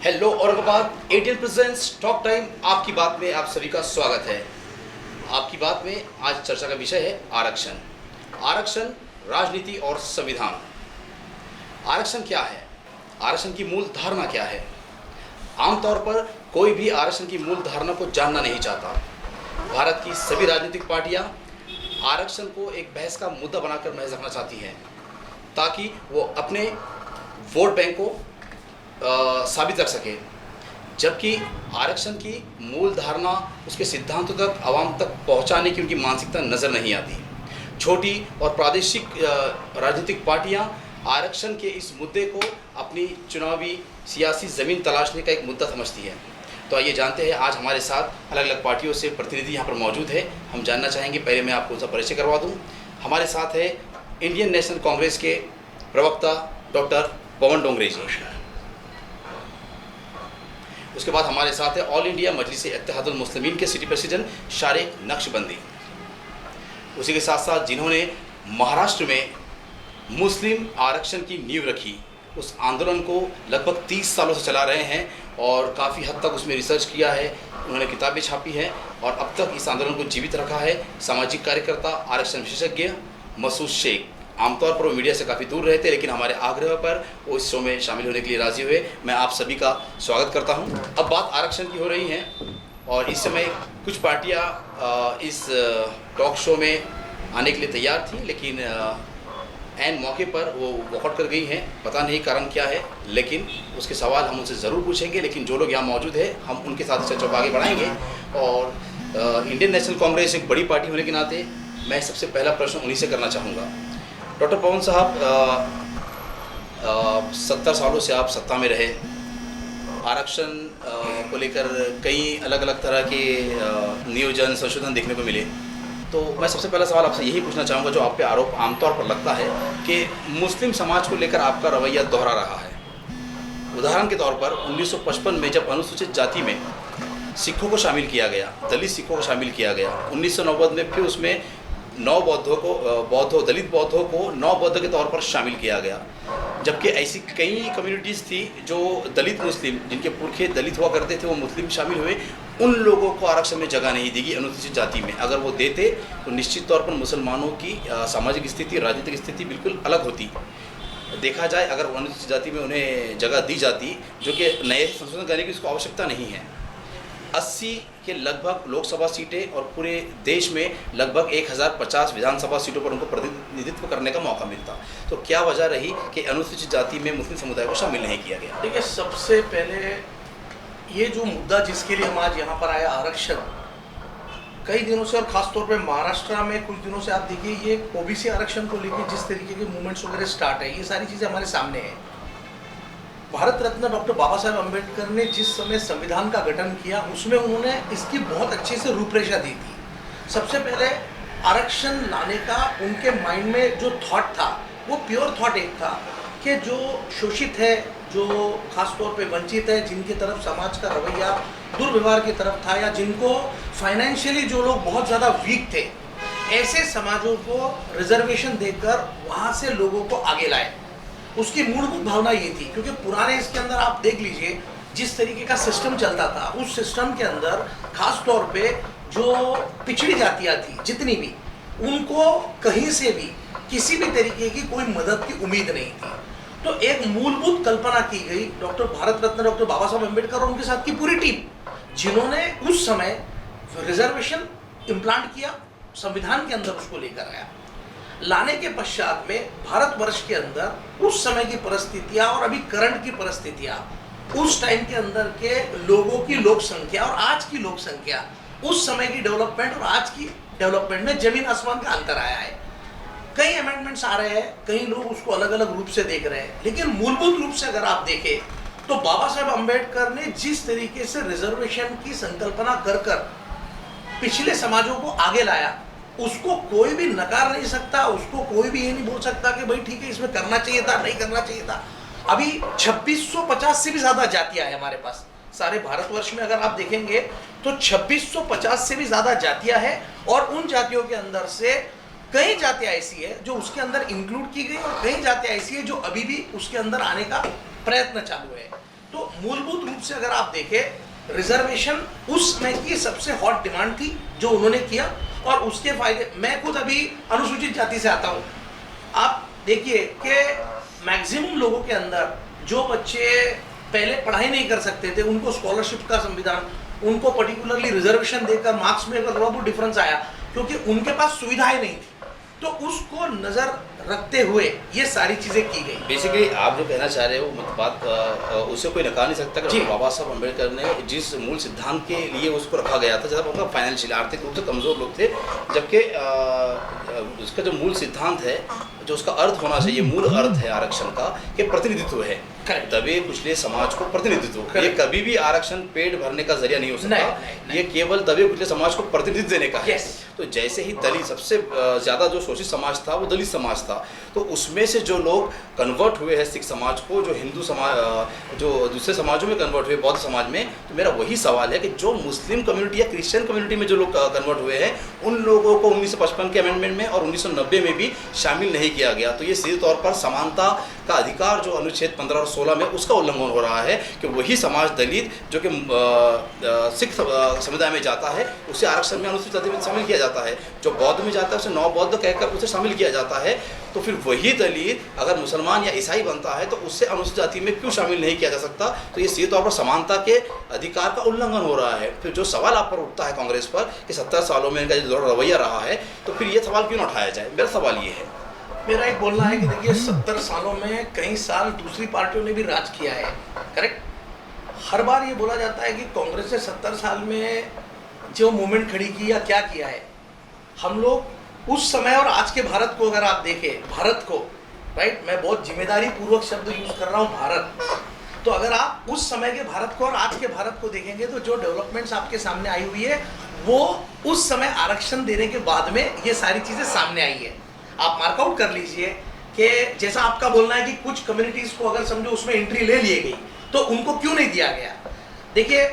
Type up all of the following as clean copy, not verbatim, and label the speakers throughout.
Speaker 1: Hello Aurangabad, ATL presents talk time. आपकी बात में आप सभी का स्वागत है। आपकी बात में आज चर्चा का विषय है आरक्षण। आरक्षण, राजनीति और संविधान। आरक्षण क्या है? आरक्षण की मूल धारणा क्या है? आमतौर पर कोई भी आरक्षण की मूल धारणा को जानना नहीं चाहता। भारत की सभी राजनीतिक पार्टियां आरक्षण को एक बहस का मुद्दा बनाकर महज रखना चाहती हैं, ताकि वो अपने वोट बैंक को साबित रख सके। जबकि आरक्षण की मूल धारणा, उसके सिद्धांतों तक, आवाम तक पहुंचाने की उनकी मानसिकता नज़र नहीं आती। छोटी और प्रादेशिक राजनीतिक पार्टियां आरक्षण के इस मुद्दे को अपनी चुनावी सियासी ज़मीन तलाशने का एक मुद्दा समझती है। तो आइए जानते हैं, आज हमारे साथ अलग अलग पार्टियों से प्रतिनिधि यहाँ पर मौजूद है। हम जानना चाहेंगे, पहले मैं आपको उनका परिचय करवा दूँ। हमारे साथ है इंडियन नेशनल कांग्रेस के प्रवक्ता डॉक्टर पवन डोंगरे जी। उसके बाद हमारे साथ है ऑल इंडिया मजलिस इत्तेहादुल मुस्लिमीन के सिटी प्रेसिडेंट शारिक नक्शबंदी। उसी के साथ साथ जिन्होंने महाराष्ट्र में मुस्लिम आरक्षण की नींव रखी, उस आंदोलन को लगभग 30 सालों से चला रहे हैं और काफ़ी हद तक उसमें रिसर्च किया है, उन्होंने किताबें छापी हैं और अब तक इस आंदोलन को जीवित रखा है। सामाजिक कार्यकर्ता, आरक्षण विशेषज्ञ मसूद शेख। आमतौर पर वो मीडिया से काफ़ी दूर रहते, लेकिन हमारे आग्रह पर वो इस शो में शामिल होने के लिए राज़ी हुए। मैं आप सभी का स्वागत करता हूं। अब बात आरक्षण की हो रही है और इस समय कुछ पार्टियां इस टॉक शो में आने के लिए तैयार थी, लेकिन ऐन मौके पर वो वॉकआउट कर गई हैं। पता नहीं कारण क्या है, लेकिन उसके सवाल हम उनसे ज़रूर पूछेंगे। लेकिन जो लोग यहाँ मौजूद हैं, हम उनके साथ चर्चा को आगे बढ़ाएंगे। और इंडियन नेशनल कांग्रेस एक बड़ी पार्टी होने के नाते मैं सबसे पहला प्रश्न उन्हीं से करना चाहूँगा। डॉक्टर पवन साहब, 70 सालों से आप सत्ता में रहे। आरक्षण को लेकर कई अलग अलग तरह के नियोजन, संशोधन देखने को मिले। तो मैं सबसे पहला सवाल आपसे यही पूछना चाहूँगा, जो आप पे आरोप आमतौर पर लगता है कि मुस्लिम समाज को लेकर आपका रवैया दोहरा रहा है। उदाहरण के तौर पर 1955 में जब अनुसूचित जाति में सिखों को शामिल किया गया, दलित सिखों को शामिल किया गया, 1990 में फिर उसमें दलित बौद्धों को नौ बौद्ध के तौर पर शामिल किया गया। जबकि ऐसी कई कम्युनिटीज़ थी जो दलित मुस्लिम, जिनके पुरखे दलित हुआ करते थे, वो मुस्लिम शामिल हुए। उन लोगों को आरक्षण में जगह नहीं देगी अनुसूचित जाति में। अगर वो देते तो निश्चित तौर पर मुसलमानों की सामाजिक स्थिति, राजनीतिक स्थिति बिल्कुल अलग होती। देखा जाए, अगर अनुसूचित जाति में उन्हें जगह दी जाती, जो कि नए संशोधन करने की उसको आवश्यकता नहीं है, 80 के लगभग लोकसभा सीटें और पूरे देश में लगभग 1050 विधानसभा सीटों पर उनको प्रतिनिधित्व करने का मौका मिलता। तो क्या वजह रही कि अनुसूचित जाति में मुस्लिम समुदाय को शामिल नहीं किया गया?
Speaker 2: देखिए, सबसे पहले ये जो मुद्दा जिसके लिए हम आज यहाँ पर आए, आरक्षण, कई दिनों से, और ख़ासतौर पे महाराष्ट्र में कुछ दिनों से आप देखिए, ये ओबीसी आरक्षण को लेकर जिस तरीके के मूवमेंट्स वगैरह स्टार्ट है, ये सारी चीज़ें हमारे सामने हैं। भारत रत्न डॉक्टर बाबा साहेब अम्बेडकर ने जिस समय संविधान का गठन किया, उसमें उन्होंने इसकी बहुत अच्छे से रूपरेखा दी थी। सबसे पहले आरक्षण लाने का उनके माइंड में जो थॉट था, वो प्योर थॉट एक था कि जो शोषित है, जो खासतौर पे वंचित है, जिनकी तरफ समाज का रवैया दुर्व्यवहार की तरफ था, या जिनको फाइनेंशियली जो लोग बहुत ज़्यादा वीक थे, ऐसे समाजों को रिजर्वेशन देकर वहाँ से लोगों को आगे लाए। उसकी मूलभूत भावना ये थी, क्योंकि पुराने इसके अंदर आप देख लीजिए जिस तरीके का सिस्टम चलता था, उस सिस्टम के अंदर खास तौर पे जो पिछड़ी जातियाँ थी जितनी भी, उनको कहीं से भी किसी भी तरीके की कोई मदद की उम्मीद नहीं थी। तो एक मूलभूत कल्पना की गई डॉक्टर भारत रत्न डॉक्टर बाबा साहब अम्बेडकर और उनके साथ की पूरी टीम, जिन्होंने उस समय रिजर्वेशन इम्प्लांट किया, संविधान के अंदर उसको लेकर आया। लाने के पश्चात में भारतवर्ष के अंदर उस समय की परिस्थितियां और अभी करंट की परिस्थितियां, उस टाइम के अंदर के लोगों की लोक संख्या और आज की लोक संख्या, उस समय की डेवलपमेंट और आज की डेवलपमेंट में जमीन आसमान का अंतर आया है। कई अमेंडमेंट्स आ रहे हैं, कई लोग उसको अलग अलग रूप से देख रहे हैं, लेकिन मूलभूत रूप से अगर आप देखें तो बाबा साहेब अम्बेडकर ने जिस तरीके से रिजर्वेशन की संकल्पना कर पिछले समाजों को आगे लाया, उसको कोई भी नकार नहीं सकता। उसको कोई भी ये नहीं बोल सकता कि भाई ठीक है, इसमें करना चाहिए था, नहीं करना चाहिए था। अभी 2650 से भी ज़्यादा जातियाँ हैं हमारे पास। सारे भारतवर्ष में अगर आप देखेंगे तो 2650 से भी ज़्यादा जातियाँ हैं, और उन जातियों के अंदर से कई जातियाँ ऐसी है जो उसके अंदर इंक्लूड की गई, और कई जातियाँ ऐसी है जो अभी भी उसके अंदर आने का प्रयत्न चालू है। तो मूलभूत रूप से अगर आप देखें, रिजर्वेशन उस समय की सबसे हॉट डिमांड थी जो उन्होंने किया, और उसके फायदे, मैं खुद अभी अनुसूचित जाति से आता हूं। आप देखिए कि मैक्सिमम लोगों के अंदर जो बच्चे पहले पढ़ाई नहीं कर सकते थे, उनको स्कॉलरशिप का संविधान, उनको पर्टिकुलरली रिजर्वेशन देकर मार्क्स में अगर थोड़ा बहुत डिफरेंस आया, क्योंकि उनके पास सुविधाएं नहीं थी, तो उसको नजर रखते हुए ये सारी चीजें की गई।
Speaker 1: बेसिकली आप जो कहना चाह रहे हो मत बात उसे कोई नकार नहीं सकता कि बाबा साहब अम्बेडकर ने जिस मूल सिद्धांत के लिए उसको रखा गया था, ज़्यादा मतलब फाइनेंशियल आर्थिक रूप से कमज़ोर लोग थे, जबकि उसका जो मूल सिद्धांत है, जो उसका अर्थ होना चाहिए, मूल अर्थ है आरक्षण का कि प्रतिनिधित्व है, दबे कुचले समाज को प्रतिनिधित्व। ये कभी भी आरक्षण पेट भरने का जरिया नहीं हो सकता, ये केवल दबे कुचले समाज को प्रतिनिधित्व देने का है। तो जैसे ही दलित सबसे ज़्यादा जो शोषित समाज था वो दलित समाज था, तो उसमें से जो लोग कन्वर्ट हुए हैं सिख समाज को, जो हिंदू समाज, जो दूसरे समाजों में कन्वर्ट हुए, बौद्ध समाज में, तो मेरा वही सवाल है कि जो मुस्लिम कम्युनिटी या क्रिश्चियन कम्युनिटी में जो लोग कन्वर्ट हुए हैं, उन लोगों को 1955 के अमेंडमेंट में और 1990 में भी शामिल नहीं किया गया। तो ये सीधे तौर पर समानता का अधिकार जो अनुच्छेद 15 और 16 में, उसका उल्लंघन हो रहा है कि वही समाज दलित जो कि सिख समुदाय में जाता है उसे आरक्षण में अनुसूचित जाति में शामिल किया जाता है, जो बौद्ध में जाता है उसे नौ बौद्ध कहकर उसे शामिल किया जाता है। तो फिर वही दलित अगर मुसलमान या ईसाई बनता है तो उससे अनुसूचित जाति में क्यों शामिल नहीं किया जा सकता? तो ये सीधे तौर पर समानता के अधिकार का उल्लंघन हो रहा है। फिर जो सवाल आप पर उठता है कांग्रेस पर कि 70 सालों में इनका जो रवैया रहा है, तो फिर ये सवाल क्यों ना उठाया जाए? मेरा सवाल ये है।
Speaker 2: मेरा एक बोलना है कि देखिए 70 सालों में कई साल दूसरी पार्टियों ने भी राज किया है, करेक्ट। हर बार ये बोला जाता है कि कांग्रेस ने 70 साल में जो मूवमेंट खड़ी की या क्या किया है, हम लोग उस समय और आज के भारत को अगर आप देखें, भारत को, राइट, मैं बहुत जिम्मेदारी पूर्वक शब्द यूज कर रहा हूँ, भारत। तो अगर आप उस समय के भारत को और आज के भारत को देखेंगे तो जो डेवलपमेंट्स आपके सामने आई हुई है वो उस समय आरक्षण देने के बाद में ये सारी चीजें सामने आई है। आप मार्कआउट कर लीजिए कि जैसा आपका बोलना है कि कुछ कम्युनिटीज को अगर समझो उसमें एंट्री ले ली गई तो उनको क्यों नहीं दिया गया। देखिए,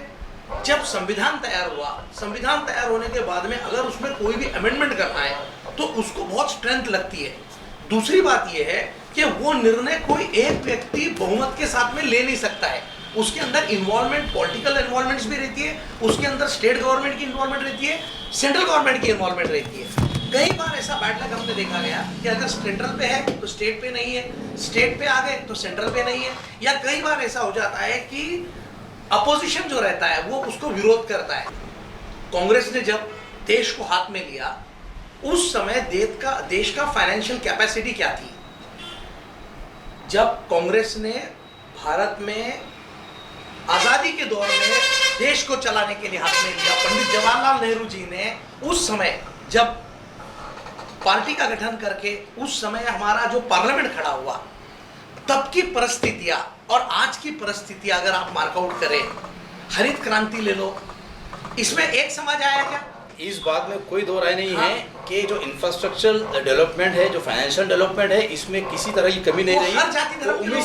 Speaker 2: जब संविधान तैयार हुआ, संविधान तैयार होने के बाद में अगर उसमें कोई भी अमेंडमेंट करना है तो उसको बहुत स्ट्रेंथ लगती है। दूसरी बात यह है कि वो निर्णय कोई एक व्यक्ति बहुमत के साथ में ले नहीं सकता है, उसके अंदर इन्वॉल्वमेंट, पॉलिटिकल इन्वॉल्वमेंट्स भी रहती है, उसके अंदर स्टेट गवर्नमेंट की इन्वॉल्वमेंट रहती है, सेंट्रल गवर्नमेंट की इन्वॉल्वमेंट रहती है। कई बार ऐसा बैड लक हमने देखा गया कि अगर सेंट्रल पे है तो स्टेट पे नहीं है, स्टेट पे आ गए तो सेंट्रल पे नहीं है, या कई बार ऐसा हो जाता है कि अपोजिशन जो रहता है वो उसको विरोध करता है। कांग्रेस ने जब देश को हाथ में लिया उस समय देश का फाइनेंशियल कैपेसिटी क्या थी? जब कांग्रेस ने भारत में आजादी के दौर में देश को चलाने के लिए हाथ में लिया, पंडित जवाहरलाल नेहरू जी ने उस समय जब पार्टी का गठन करके उस समय हमारा जो पार्लियामेंट खड़ा हुआ, तब की परिस्थितियां और आज की परिस्थितियां अगर आप मार्कआउट करें, हरित क्रांति ले लो, इसमें एक समझ आया क्या?
Speaker 1: इस बात में कोई दो राय नहीं है कि जो इंफ्रास्ट्रक्चरल डेवलपमेंट है, जो फाइनेंशियल डेवलपमेंट है, इसमें किसी तरह की कमी नहीं रही। उम्मीद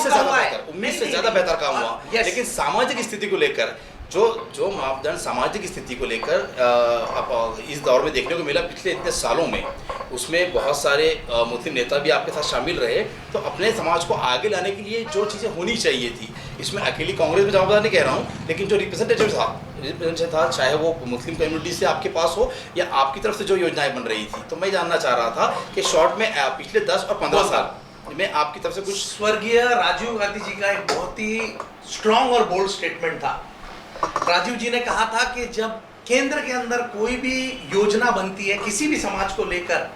Speaker 1: से ज़्यादा बेहतर काम हुआ, लेकिन सामाजिक स्थिति को लेकर जो मापदंड सामाजिक स्थिति को लेकर इस दौर में देखने को मिला पिछले इतने सालों में, उसमें बहुत सारे मुस्लिम नेता भी आपके साथ शामिल रहे। तो अपने समाज को आगे लाने के लिए जो चीज़ें होनी चाहिए थी, इसमें अकेली कांग्रेस में जवाबदार नहीं कह रहा हूँ, लेकिन जो रिप्रेजेंटेशन था, चाहे वो मुस्लिम कम्युनिटी से आपके पास हो या आपकी तरफ से जो योजनाएं बन रही थी। तो मैं जानना चाह रहा था कि शॉर्ट में पिछले 10 और 15 साल में आपकी तरफ से कुछ।
Speaker 2: स्वर्गीय राजीव गांधी जी का एक बहुत ही स्ट्रॉन्ग और बोल्ड स्टेटमेंट था। राजीव जी ने कहा था कि जब केंद्र के अंदर कोई भी योजना बनती है किसी भी समाज को लेकर,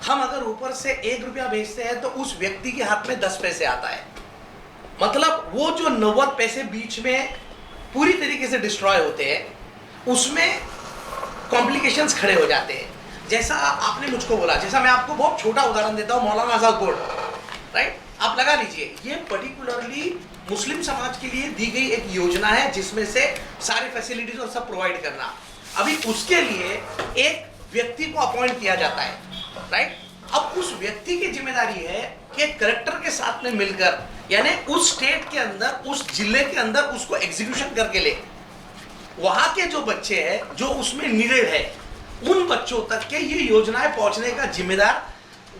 Speaker 2: हम अगर ऊपर से 1 रुपया भेजते हैं तो उस व्यक्ति के हाथ में 10 पैसे आता है। मतलब वो जो 90 पैसे बीच में पूरी तरीके से डिस्ट्रॉय होते हैं, उसमें कॉम्प्लिकेशंस खड़े हो जाते हैं। जैसा आपने मुझको बोला, जैसा मैं आपको बहुत छोटा उदाहरण देता हूँ, मौलाना आजाद बोर्ड, राइट, आप लगा लीजिए, ये पर्टिकुलरली मुस्लिम समाज के लिए दी गई एक योजना है जिसमें से सारे फैसिलिटीज और सब प्रोवाइड करना। अभी उसके लिए एक व्यक्ति को अपॉइंट किया जाता है, राइट। अब उस व्यक्ति की जिम्मेदारी है कि कलेक्टर के साथ में मिलकर, यानी उस स्टेट के अंदर, उस जिले के अंदर उसको एग्जीक्यूशन करके ले, वहां के जो बच्चे हैं जो उसमें नीडेड है, उन बच्चों तक के ये योजनाएं पहुंचने का जिम्मेदार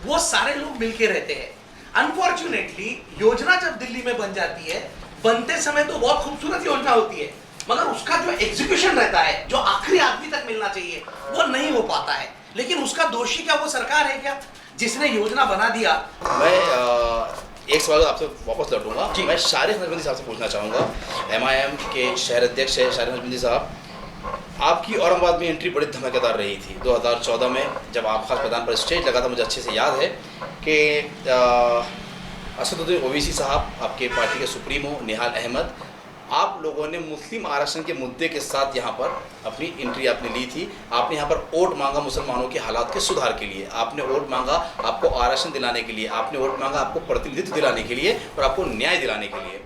Speaker 2: वो सारे लोग मिलके रहते हैं। अनफॉर्चुनेटली योजना जब दिल्ली में बन जाती है, बनते समय तो बहुत खूबसूरत योजना होती है, मगर उसका जो एग्जीक्यूशन रहता है, जो आखिरी आदमी तक मिलना चाहिए, वो नहीं हो पाता है। लेकिन उसका दोषी क्या वो सरकार है क्या, जिसने योजना बना दिया?
Speaker 1: मैं एक सवाल आपसे वापस लौटूंगा। मैं शारिक नजबंदी साहब से पूछना चाहूँगा। MIM के शहर अध्यक्ष है शारिक नजबंदी साहब, आपकी औरंगाबाद में एंट्री बड़ी धमाकेदार रही थी 2014 में, जब आप खास मैदान पर स्टेज लगा था। मुझे अच्छे से याद है कि असदुद्दीन ओवैसी साहब, आपके पार्टी के सुप्रीमो निहाल अहमद, आप लोगों ने मुस्लिम आरक्षण के मुद्दे के साथ यहाँ पर अपनी एंट्री आपने ली थी। आपने यहाँ पर वोट मांगा मुसलमानों के हालात के सुधार के लिए, आपने वोट मांगा आपको आरक्षण दिलाने के लिए, आपने वोट मांगा आपको प्रतिनिधित्व दिलाने के लिए और आपको न्याय दिलाने के लिए।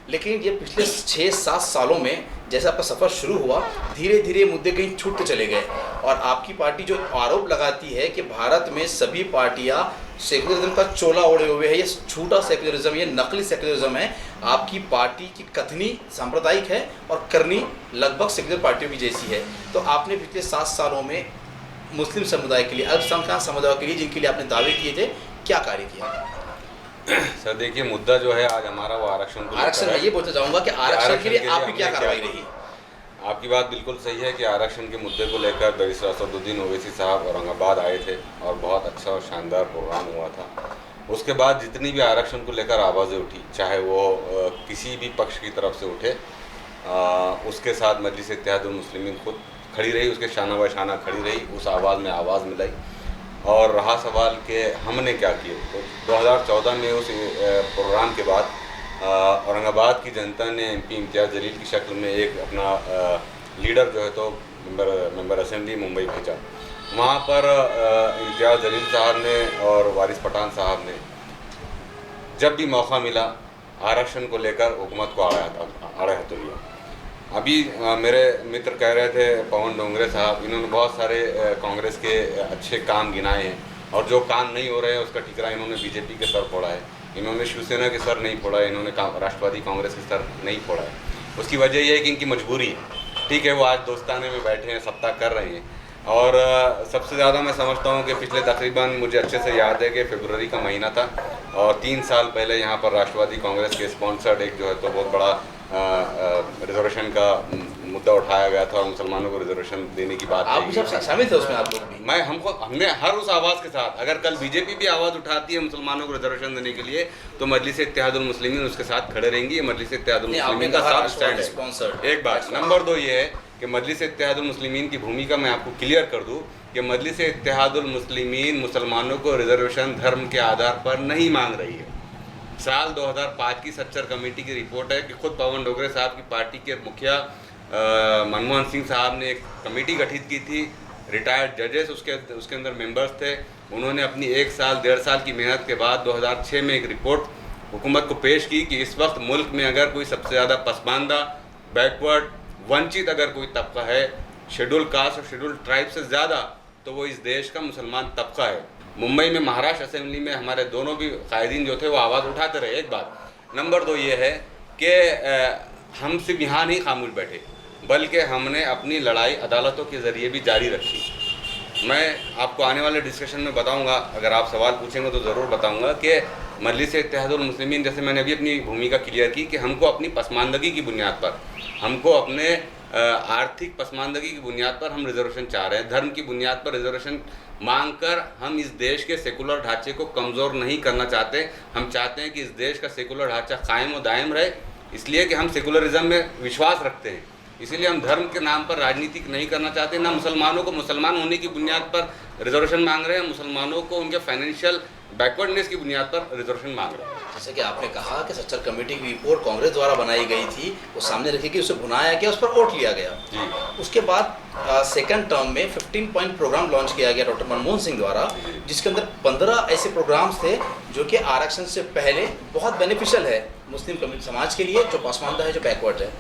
Speaker 1: लेकिन ये पिछले 6-7 सालों में जैसे आपका सफ़र शुरू हुआ, धीरे धीरे मुद्दे कहीं छूटते चले गए। और आपकी पार्टी जो आरोप लगाती है कि भारत में सभी पार्टियां सेकुलरिज्म का चोला ओढ़े हुए है, ये झूठा सेकुलरिज्म, ये नकली सेकुलरिज्म है। आपकी पार्टी की कथनी सांप्रदायिक है और करनी लगभग सेकुलर पार्टियों की जैसी है। तो आपने पिछले 7 सालों में मुस्लिम समुदाय के लिए, अल्पसंख्यक समुदाय के लिए, जिनके लिए आपने दावे किए थे, क्या कार्य किया?
Speaker 3: सर देखिए, मुद्दा जो है आज हमारा वो आरक्षण
Speaker 1: मैं ये बोलना चाहूँगा कि आरक्षण के लिए आपकी क्या कार्रवाई रही?
Speaker 3: आपकी बात बिल्कुल सही है कि आरक्षण के मुद्दे को लेकर बैरिस्टर असदुद्दीन ओवैसी साहब औरंगाबाद आए थे और बहुत अच्छा और शानदार प्रोग्राम हुआ था। उसके बाद जितनी भी आरक्षण को लेकर आवाज़ें उठी, चाहे वो किसी भी पक्ष की तरफ से उठे, उसके साथ मजलिस इत्तेहादुल मुस्लिमीन खुद खड़ी रही, उसके शाना व शाना खड़ी रही, उस आवाज़ में आवाज़ मिलाई। और रहा सवाल कि हमने क्या किए, तो 2014 में उस प्रोग्राम के बाद औरंगाबाद की जनता ने MP इम्तियाज़ जलील की शक्ल में एक अपना लीडर जो है तो मेंबर असेंबली मुंबई भेजा। वहाँ पर इम्तियाज़ जलील साहब ने और वारिस पठान साहब ने जब भी मौका मिला आरक्षण को लेकर हुकूमत को आड़े हाथों लिया। अभी मेरे मित्र कह रहे थे पवन डोंगरे साहब, इन्होंने बहुत सारे कांग्रेस के अच्छे काम गिनाए हैं और जो काम नहीं हो रहे हैं उसका ठिकरा इन्होंने BJP के सर फोड़ा है, इन्होंने शिवसेना के सर नहीं फोड़ा है, इन्होंने राष्ट्रवादी कांग्रेस के सर नहीं फोड़ा है। उसकी वजह यह है कि इनकी मजबूरी है। ठीक है, वो आज दोस्ताने में बैठे हैं, सत्ता कर रहे हैं। और सबसे ज़्यादा मैं समझता हूँ कि पिछले तकरीबन, मुझे अच्छे से याद है कि फरवरी का महीना था और 3 साल पहले यहाँ पर राष्ट्रवादी कांग्रेस के स्पॉन्सर्ड एक जो है तो बहुत बड़ा रिजर्वेशन का मुद्दा उठाया गया था और मुसलमानों को रिजर्वेशन देने की बात
Speaker 1: आप शामिल थे उसमें? आप लोग भी?
Speaker 3: हमने हर उस आवाज़ के साथ, अगर कल BJP भी आवाज़ उठाती है मुसलमानों को रिजर्वेशन देने के लिए, तो मजलिस इत्तेहादुल मुस्लिमीन उसके साथ खड़े रहेंगी। ये मजलिस इत्तेहादुल मुस्लिमीन का साथ स्टैंड है। एक बात। नंबर 2 ये है कि मजलिस इत्तेहादुल मुस्लिमीन की भूमिका मैं आपको क्लियर कर दूँ कि मजलिस इत्तेहादुल मुस्लिमीन मुसलमानों को रिजर्वेशन धर्म के आधार पर नहीं मांग रही है। साल 2005 की सच्चर कमेटी की रिपोर्ट है कि खुद पवन डोगरे साहब की पार्टी के मुखिया मनमोहन सिंह साहब ने एक कमेटी गठित की थी, रिटायर्ड जजेस उसके अंदर मेंबर्स थे। उन्होंने अपनी 1 साल 1.5 साल की मेहनत के बाद 2006 में एक रिपोर्ट हुकूमत को पेश की कि इस वक्त मुल्क में अगर कोई सबसे ज़्यादा पसमानदा, बैकवर्ड, वंचित अगर कोई तबका है शेड्यूल कास्ट और शेड्यूल ट्राइब से ज़्यादा, तो वो इस देश का मुसलमान तबका है। मुंबई में महाराष्ट्र असेंबली में हमारे दोनों भी कायदीन जो थे वो आवाज़ उठाते रहे। एक बात। नंबर 2 ये है कि हम सिर्फ यहाँ नहीं खामोश बैठे, बल्कि हमने अपनी लड़ाई अदालतों के ज़रिए भी जारी रखी। मैं आपको आने वाले डिस्कशन में बताऊंगा, अगर आप सवाल पूछेंगे तो ज़रूर बताऊंगा कि मजलिस इत्तेहादुल मुस्लिमीन, जैसे मैंने अभी अपनी भूमिका क्लियर की कि हमको अपनी पसमानदगी की बुनियाद पर, हमको अपने आर्थिक पसमानदगी की बुनियाद पर हम रिजर्वेशन चाह रहे हैं। धर्म की बुनियाद पर रिजर्वेशन मांगकर हम इस देश के सेकुलर ढांचे को कमज़ोर नहीं करना चाहते। हम चाहते हैं कि इस देश का सेकुलर ढांचा कायम और दायम रहे, इसलिए कि हम सेकुलरिज्म में विश्वास रखते हैं। इसीलिए हम धर्म के नाम पर राजनीति नहीं करना चाहते। ना मुसलमानों को मुसलमान होने की बुनियाद पर रिजर्वेशन मांग रहे हैं, मुसलमानों को उनके फाइनेंशियल बैकवर्डनेस की बुनियाद पर रिजर्वेशन मांग रहे हैं।
Speaker 1: जैसे कि आपने कहा कि सच्चर कमेटी की रिपोर्ट कांग्रेस द्वारा बनाई गई थी, वो सामने रखी गई, उसे भुनाया गया, उस पर वोट लिया गया जी। उसके बाद सेकंड टर्म में 15 पॉइंट प्रोग्राम लॉन्च किया गया डॉक्टर मनमोहन सिंह द्वारा, जिसके अंदर 15 ऐसे प्रोग्राम्स थे जो कि आरक्षण से पहले बहुत बेनिफिशियल है मुस्लिम समाज के लिए, जो पसमानदा है, जो बैकवर्ड है।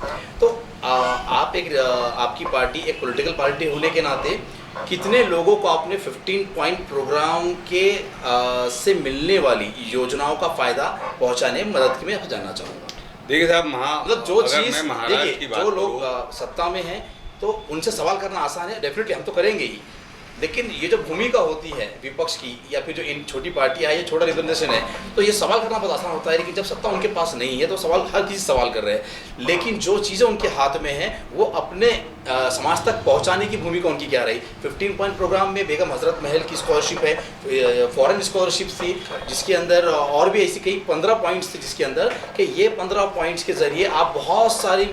Speaker 1: तो आपकी पार्टी एक पॉलिटिकल पार्टी होने के नाते कितने लोगों को आपने 15 पॉइंट प्रोग्राम के से मिलने वाली योजनाओं का फ़ायदा पहुंचाने में मदद की, मैं आपसे जानना चाहूँगा।
Speaker 3: देखिए साहब,
Speaker 1: मतलब जो चीज़, देखिए जो लोग सत्ता में हैं तो उनसे सवाल करना आसान है, डेफिनेटली हम तो करेंगे ही, लेकिन ये जो भूमिका होती है विपक्ष की या फिर जो इन छोटी पार्टियां है, ये छोटा रिप्रेजेंटेशन है, तो ये सवाल करना बहुत आसान होता है। लेकिन जब सत्ता उनके पास नहीं है तो सवाल हर किसी सवाल कर रहे हैं, लेकिन जो चीज़ें उनके हाथ में हैं वो अपने समाज तक पहुंचाने की भूमिका उनकी क्या रही। 15 पॉइंट प्रोग्राम में बेगम हजरत महल की स्कॉलरशिप है, फॉरेन स्कॉलरशिप थी जिसके अंदर और भी ऐसी कई 15 पॉइंट्स थे जिसके अंदर कि ये 15 पॉइंट्स के ज़रिए आप बहुत सारी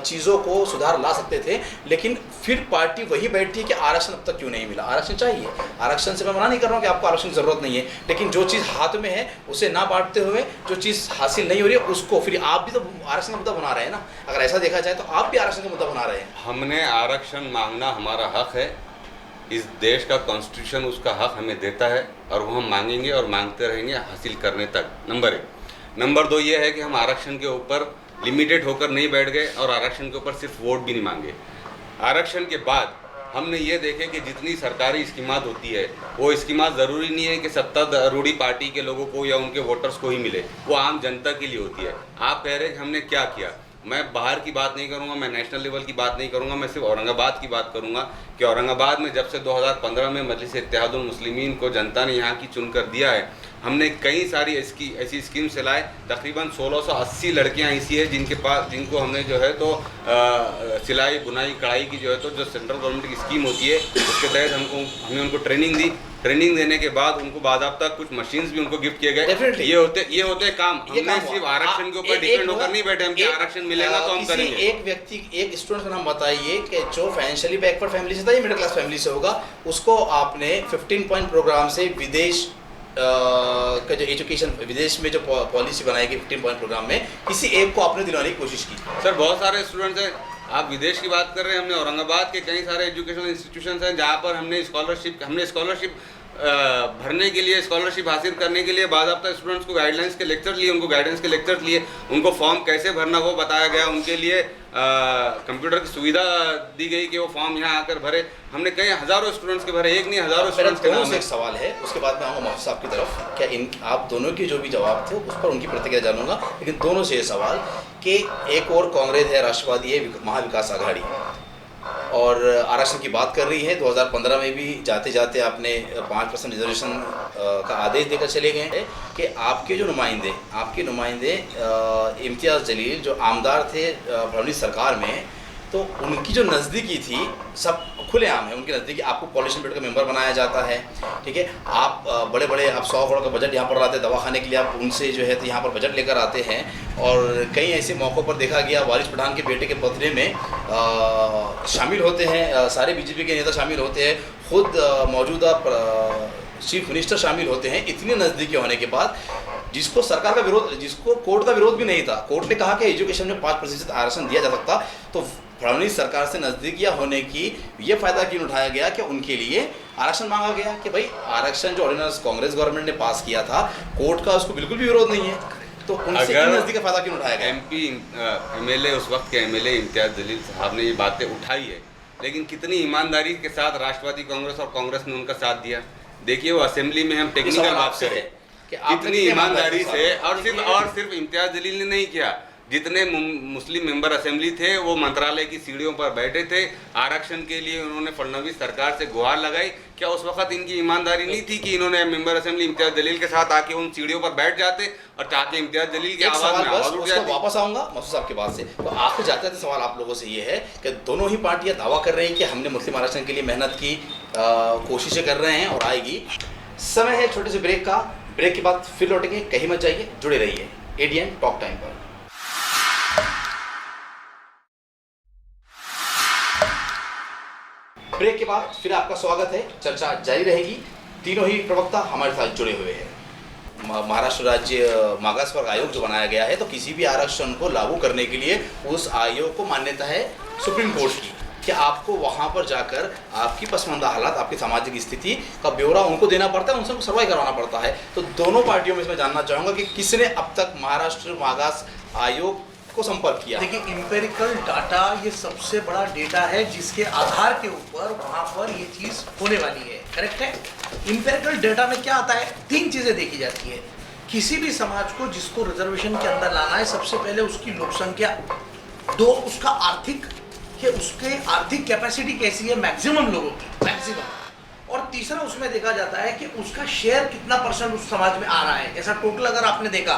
Speaker 1: चीज़ों को सुधार ला सकते थे। लेकिन फिर पार्टी वही बैठती है कि आरक्षण अब तक क्यों नहीं मिला। आरक्षण चाहिए, आरक्षण से मैं मना नहीं कर रहा हूँ कि आपको आरक्षण की ज़रूरत नहीं है, लेकिन जो चीज़ हाथ में है उसे ना बांटते हुए जो चीज़ हासिल नहीं हो रही है उसको फिर आप भी तो आरक्षण का मुद्दा बना रहे हैं ना। अगर ऐसा देखा जाए तो आप भी आरक्षण का मुद्दा बना रहे हैं।
Speaker 3: हमने आरक्षण मांगना हमारा हक है, इस देश का कॉन्स्टिट्यूशन उसका हक हमें देता है और वो हम मांगेंगे और मांगते रहेंगे हासिल करने तक। नंबर 1। नंबर 2 ये है कि हम आरक्षण के ऊपर लिमिटेड होकर नहीं बैठ गए और आरक्षण के ऊपर सिर्फ वोट भी नहीं मांगे। आरक्षण के बाद हमने ये देखे कि जितनी सरकारी स्कीमात होती है वो स्कीमात ज़रूरी नहीं है कि सत्तारूढ़ी पार्टी के लोगों को या उनके वोटर्स को ही मिले, वो आम जनता के लिए होती है। आप कह रहे हैं कि हमने क्या किया, मैं बाहर की बात नहीं करूंगा, मैं नेशनल लेवल की बात नहीं करूंगा, मैं सिर्फ औरंगाबाद की बात करूंगा कि औरंगाबाद में जब से 2015 में मजलिस इत्तेहादुल मुस्लिमीन को जनता ने यहाँ की चुनकर दिया है, हमने कई सारी ऐसी स्कीम चलाए। तकरीबन 1680 लड़कियाँ ऐसी है जिनको हमने जो है तो सिलाई बुनाई कढ़ाई की जो है तो जो सेंट्रल गवर्नमेंट की स्कीम होती है उसके तहत हमने उनको ट्रेनिंग दी। ट्रेनिंग देने के बाद उनको बाकायदा कुछ मशीन्स भी उनको गिफ्ट किए गए। ये होते काम। हमने सिर्फ आरक्षण के ऊपर डिपेंड होकर नहीं बैठे हम कि आरक्षण मिलेगा तो हम करेंगे।
Speaker 1: एक व्यक्ति, एक स्टूडेंट का नाम बताइए कि जो फाइनेंशियली बैकवर्ड फैमिली से था या मिडिल क्लास फैमिली से होगा, उसको आपने 15 पॉइंट प्रोग्राम से विदेश का जो एजुकेशन, विदेश में जो पॉलिसी बनाई गई 15 पॉइंट प्रोग्राम में, किसी एक को आपने दिलाने की कोशिश की।
Speaker 3: सर बहुत सारे स्टूडेंट्स हैं, आप विदेश की बात कर रहे हैं, हमने औरंगाबाद के कई सारे एजुकेशनल इंस्टीट्यूशंस हैं जहाँ पर हमने स्कॉलरशिप भरने के लिए, स्कॉलरशिप हासिल करने के लिए बाकायदा स्टूडेंट्स को गाइडलाइंस के लेक्चर लिए, उनको गाइडेंस के लेक्चर लिए, उनको फॉर्म कैसे भरना वो बताया गया, उनके लिए कंप्यूटर की सुविधा दी गई कि वो फॉर्म यहाँ आकर भरे। हमने कई हज़ारों स्टूडेंट्स के भरे, एक नहीं हज़ारों स्टूडेंट्स के नाम।
Speaker 1: एक सवाल है, उसके बाद मैं आऊँगा महफूज साहब की तरफ। क्या आप दोनों के जो भी जवाब थे उस पर उनकी प्रतिक्रिया जानूंगा, लेकिन दोनों से ये सवाल कि एक और कांग्रेस है, राष्ट्रवादी है, महाविकास आघाड़ी, और आरक्षण की बात कर रही है। 2015 में भी जाते जाते आपने 5% रिजर्वेशन का आदेश देकर चले गए हैं कि आपके नुमाइंदे इम्तियाज़ जलील जो आमदार थे फडणवीस सरकार में, तो उनकी जो नज़दीकी थी सब खुलेआम है, उनकी नज़दीकी आपको पॉलिटिशियन बोर्ड का मेंबर बनाया जाता है, ठीक है। आप बड़े बड़े आप 100 करोड़ का बजट यहाँ पर लाते हैं, दवाखाने के लिए आप उनसे जो है तो यहाँ पर बजट लेकर आते हैं। और कई ऐसे मौक़ों पर देखा गया, वारिस पठान के बेटे के बर्थडे में शामिल होते हैं, सारे बीजेपी के नेता शामिल होते हैं, खुद मौजूदा चीफ मिनिस्टर शामिल होते हैं। इतनी नज़दीकी होने के बाद जिसको सरकार का विरोध, जिसको कोर्ट का विरोध भी नहीं था, कोर्ट ने कहा कि एजुकेशन में 5% आरक्षण दिया जा सकता, तो फडणवीस सरकार से नज़दीकियाँ होने की ये फ़ायदा क्यों उठाया गया कि उनके लिए आरक्षण मांगा गया कि भाई आरक्षण जो ऑर्डिनेंस कांग्रेस गवर्नमेंट ने पास किया था, कोर्ट का उसको बिल्कुल भी विरोध नहीं है, तो उनसे नज़दीक का फ़ायदा क्यों उठाया गया।
Speaker 3: एमपी उस वक्त के एमएलए इम्तियाज़ जलील साहब ने ये बातें उठाई है, लेकिन कितनी ईमानदारी के साथ राष्ट्रवादी कांग्रेस और कांग्रेस ने उनका साथ दिया। देखिए वो असेंबली में हम टेक्निकल बात से है कि कितनी ईमानदारी से, और सिर्फ इम्तियाज़ जलील ने नहीं किया, जितने मुस्लिम मेंबर असेंबली थे वो मंत्रालय की सीढ़ियों पर बैठे थे, आरक्षण के लिए उन्होंने फडणवीस सरकार से गुहार लगाई। क्या उस वक्त इनकी ईमानदारी नहीं थी कि इन्होंने मेंबर असेंबली इम्तियाज़ जलील के साथ आके उन सीढ़ियों पर बैठ जाते और ताकि इम्तियाज़ जलील की आवाज़ में आवाज़ उठ जाती।
Speaker 1: वापस आऊँगा महफूज साहब के बात से, तो आखिर जाते थे सवाल आप लोगों से ये है कि दोनों ही पार्टियाँ दावा कर रही हैं कि हमने मुस्लिम आरक्षण के लिए मेहनत की, कोशिशें कर रहे हैं और आएगी। समय है छोटे से ब्रेक का, ब्रेक के बाद फिर लौटेंगे, कहीं मत जाइए, जुड़े रहिए एडीएन टॉक टाइम पर। ब्रेक के बाद फिर आपका स्वागत है, चर्चा जारी रहेगी। तीनों ही प्रवक्ता हमारे साथ जुड़े हुए हैं। महाराष्ट्र राज्य मागास वर्ग आयोग जो बनाया गया है, तो किसी भी आरक्षण को लागू करने के लिए उस आयोग को मान्यता है सुप्रीम कोर्ट की कि आपको वहाँ पर जाकर आपकी पसमानदा हालात, आपकी सामाजिक स्थिति का ब्यौरा उनको देना पड़ता है, उनसे सर्वाई करवाना पड़ता है। तो दोनों पार्टियों में इसमें जानना चाहूँगा कि किसने अब तक महाराष्ट्र मागास आयोग को संपर्क किया।
Speaker 2: देखिए, इंपेरिकल डाटा ये सबसे बड़ा डेटा है जिसके आधार के ऊपर वहाँ पर ये चीज़ होने वाली है, करेक्ट है। इंपेरिकल डाटा में क्या आता है, 3 चीज़ें देखी जाती है। किसी भी समाज को जिसको रिजर्वेशन के अंदर लाना है, सबसे पहले उसकी लोक संख्या, 2 उसका आर्थिक, कि उसके आर्थिक कैपेसिटी कैसी है मैक्सिमम लोगों की, मैक्सिमम, और तीसरा उसमें देखा जाता है कि उसका शेयर कितना % उस समाज में आ रहा है। ऐसा टोटल अगर आपने देखा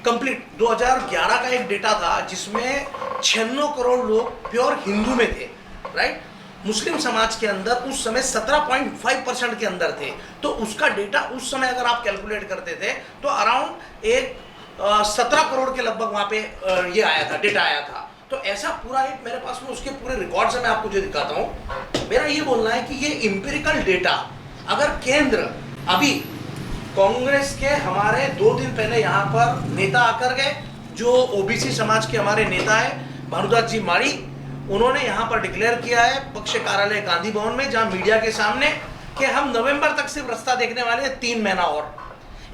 Speaker 2: कंप्लीट 2011 का एक डेटा था जिसमें 96 करोड़ लोग प्योर हिंदू में थे, राइट। मुस्लिम समाज के अंदर उस समय 17.5% के अंदर थे। तो उसका डेटा उस समय अगर आप कैलकुलेट करते थे तो अराउंड एक 17 करोड़ के लगभग वहाँ पे ये आया था, डेटा आया था। तो ऐसा पूरा एक मेरे पास में उसके पूरे रिकॉर्ड्स है, मैं आपको जो दिखाता हूँ। मेरा ये बोलना है कि ये इंपेरिकल डेटा अगर केंद्र अभी कांग्रेस के हमारे 2 दिन पहले यहाँ पर नेता आकर गए, जो ओबीसी समाज के हमारे नेता है भानुदास जी माड़ी, उन्होंने यहाँ पर डिक्लेयर किया है पक्ष कार्यालय गांधी भवन में, जहाँ मीडिया के सामने, कि हम नवंबर तक सिर्फ रास्ता देखने वाले हैं, 3 महीना और।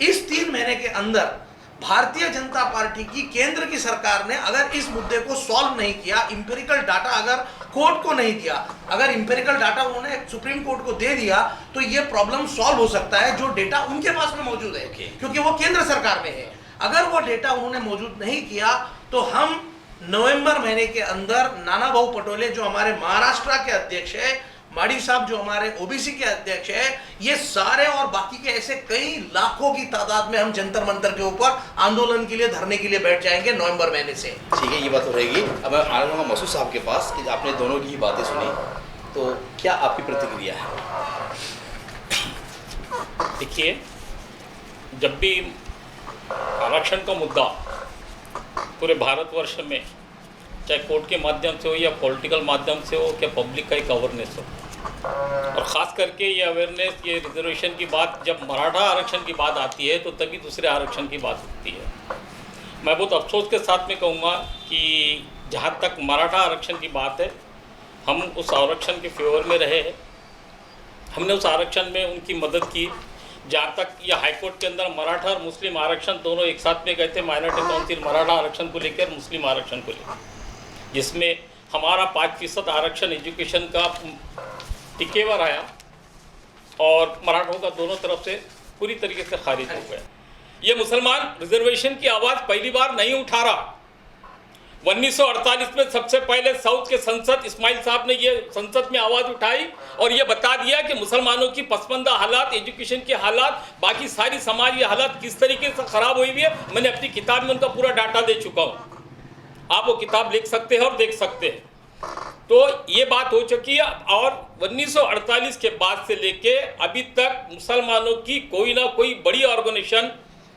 Speaker 2: इस 3 महीने के अंदर भारतीय जनता पार्टी की केंद्र की सरकार ने अगर इस मुद्दे को सॉल्व नहीं किया, इंपेरिकल डाटा अगर कोर्ट को नहीं दिया, अगर इंपेरिकल डाटा उन्होंने सुप्रीम कोर्ट को दे दिया, तो ये प्रॉब्लम सॉल्व हो सकता है जो डेटा उनके पास में मौजूद है, क्योंकि वो केंद्र सरकार में है। अगर वो डेटा उन्होंने मौजूद नहीं किया तो हम नवंबर महीने के अंदर नाना भाऊ पटोले जो हमारे महाराष्ट्र के अध्यक्ष है, माड़ी साहब जो हमारे ओबीसी के अध्यक्ष है, ये सारे और बाकी के ऐसे कई लाखों की तादाद में हम जंतर मंतर के ऊपर आंदोलन के लिए, धरने के लिए बैठ जाएंगे नवंबर महीने से।
Speaker 1: ठीक है, ये बात तो रहेगी। अब मैं आ रहा हूँ मसूद साहब के पास कि आपने दोनों की बातें सुनी, तो क्या आपकी प्रतिक्रिया है?
Speaker 4: देखिए, जब भी आरक्षण का मुद्दा पूरे भारतवर्ष में चाहे कोर्ट के माध्यम से हो या पॉलिटिकल माध्यम से हो, क्या पब्लिक का एक अवेयरनेस हो, और ख़ास करके ये अवेयरनेस, ये रिजर्वेशन की बात जब मराठा आरक्षण की बात आती है तो तभी दूसरे आरक्षण की बात होती है। मैं बहुत अफसोस के साथ में कहूँगा कि जहाँ तक मराठा आरक्षण की बात है, हम उस आरक्षण के फेवर में रहे हैं, हमने उस आरक्षण में उनकी मदद की। जहाँ तक ये हाईकोर्ट के अंदर मराठा और मुस्लिम आरक्षण दोनों एक साथ में गए थे, माइनॉरिटी काउंसिल मराठा आरक्षण को लेकर, मुस्लिम आरक्षण को लेकर, जिसमें हमारा 5% आरक्षण एजुकेशन का टिकेवर आया और मराठों का दोनों तरफ से पूरी तरीके से खारिज हो गया। ये मुसलमान रिजर्वेशन की आवाज़ पहली बार नहीं उठा रहा। 1948 में सबसे पहले साउथ के संसद इस्माइल साहब ने ये संसद में आवाज़ उठाई और ये बता दिया कि मुसलमानों की पसमानदा हालात, एजुकेशन के हालात, बाकी सारी समाजी हालात किस तरीके से ख़राब हुई है। मैंने अपनी किताब में उनका पूरा डाटा दे चुका हूँ, आप वो किताब लिख सकते हैं और देख सकते हैं। तो ये बात हो चुकी है। और 1948 के बाद से लेके अभी तक मुसलमानों की कोई ना कोई बड़ी ऑर्गेनाइजेशन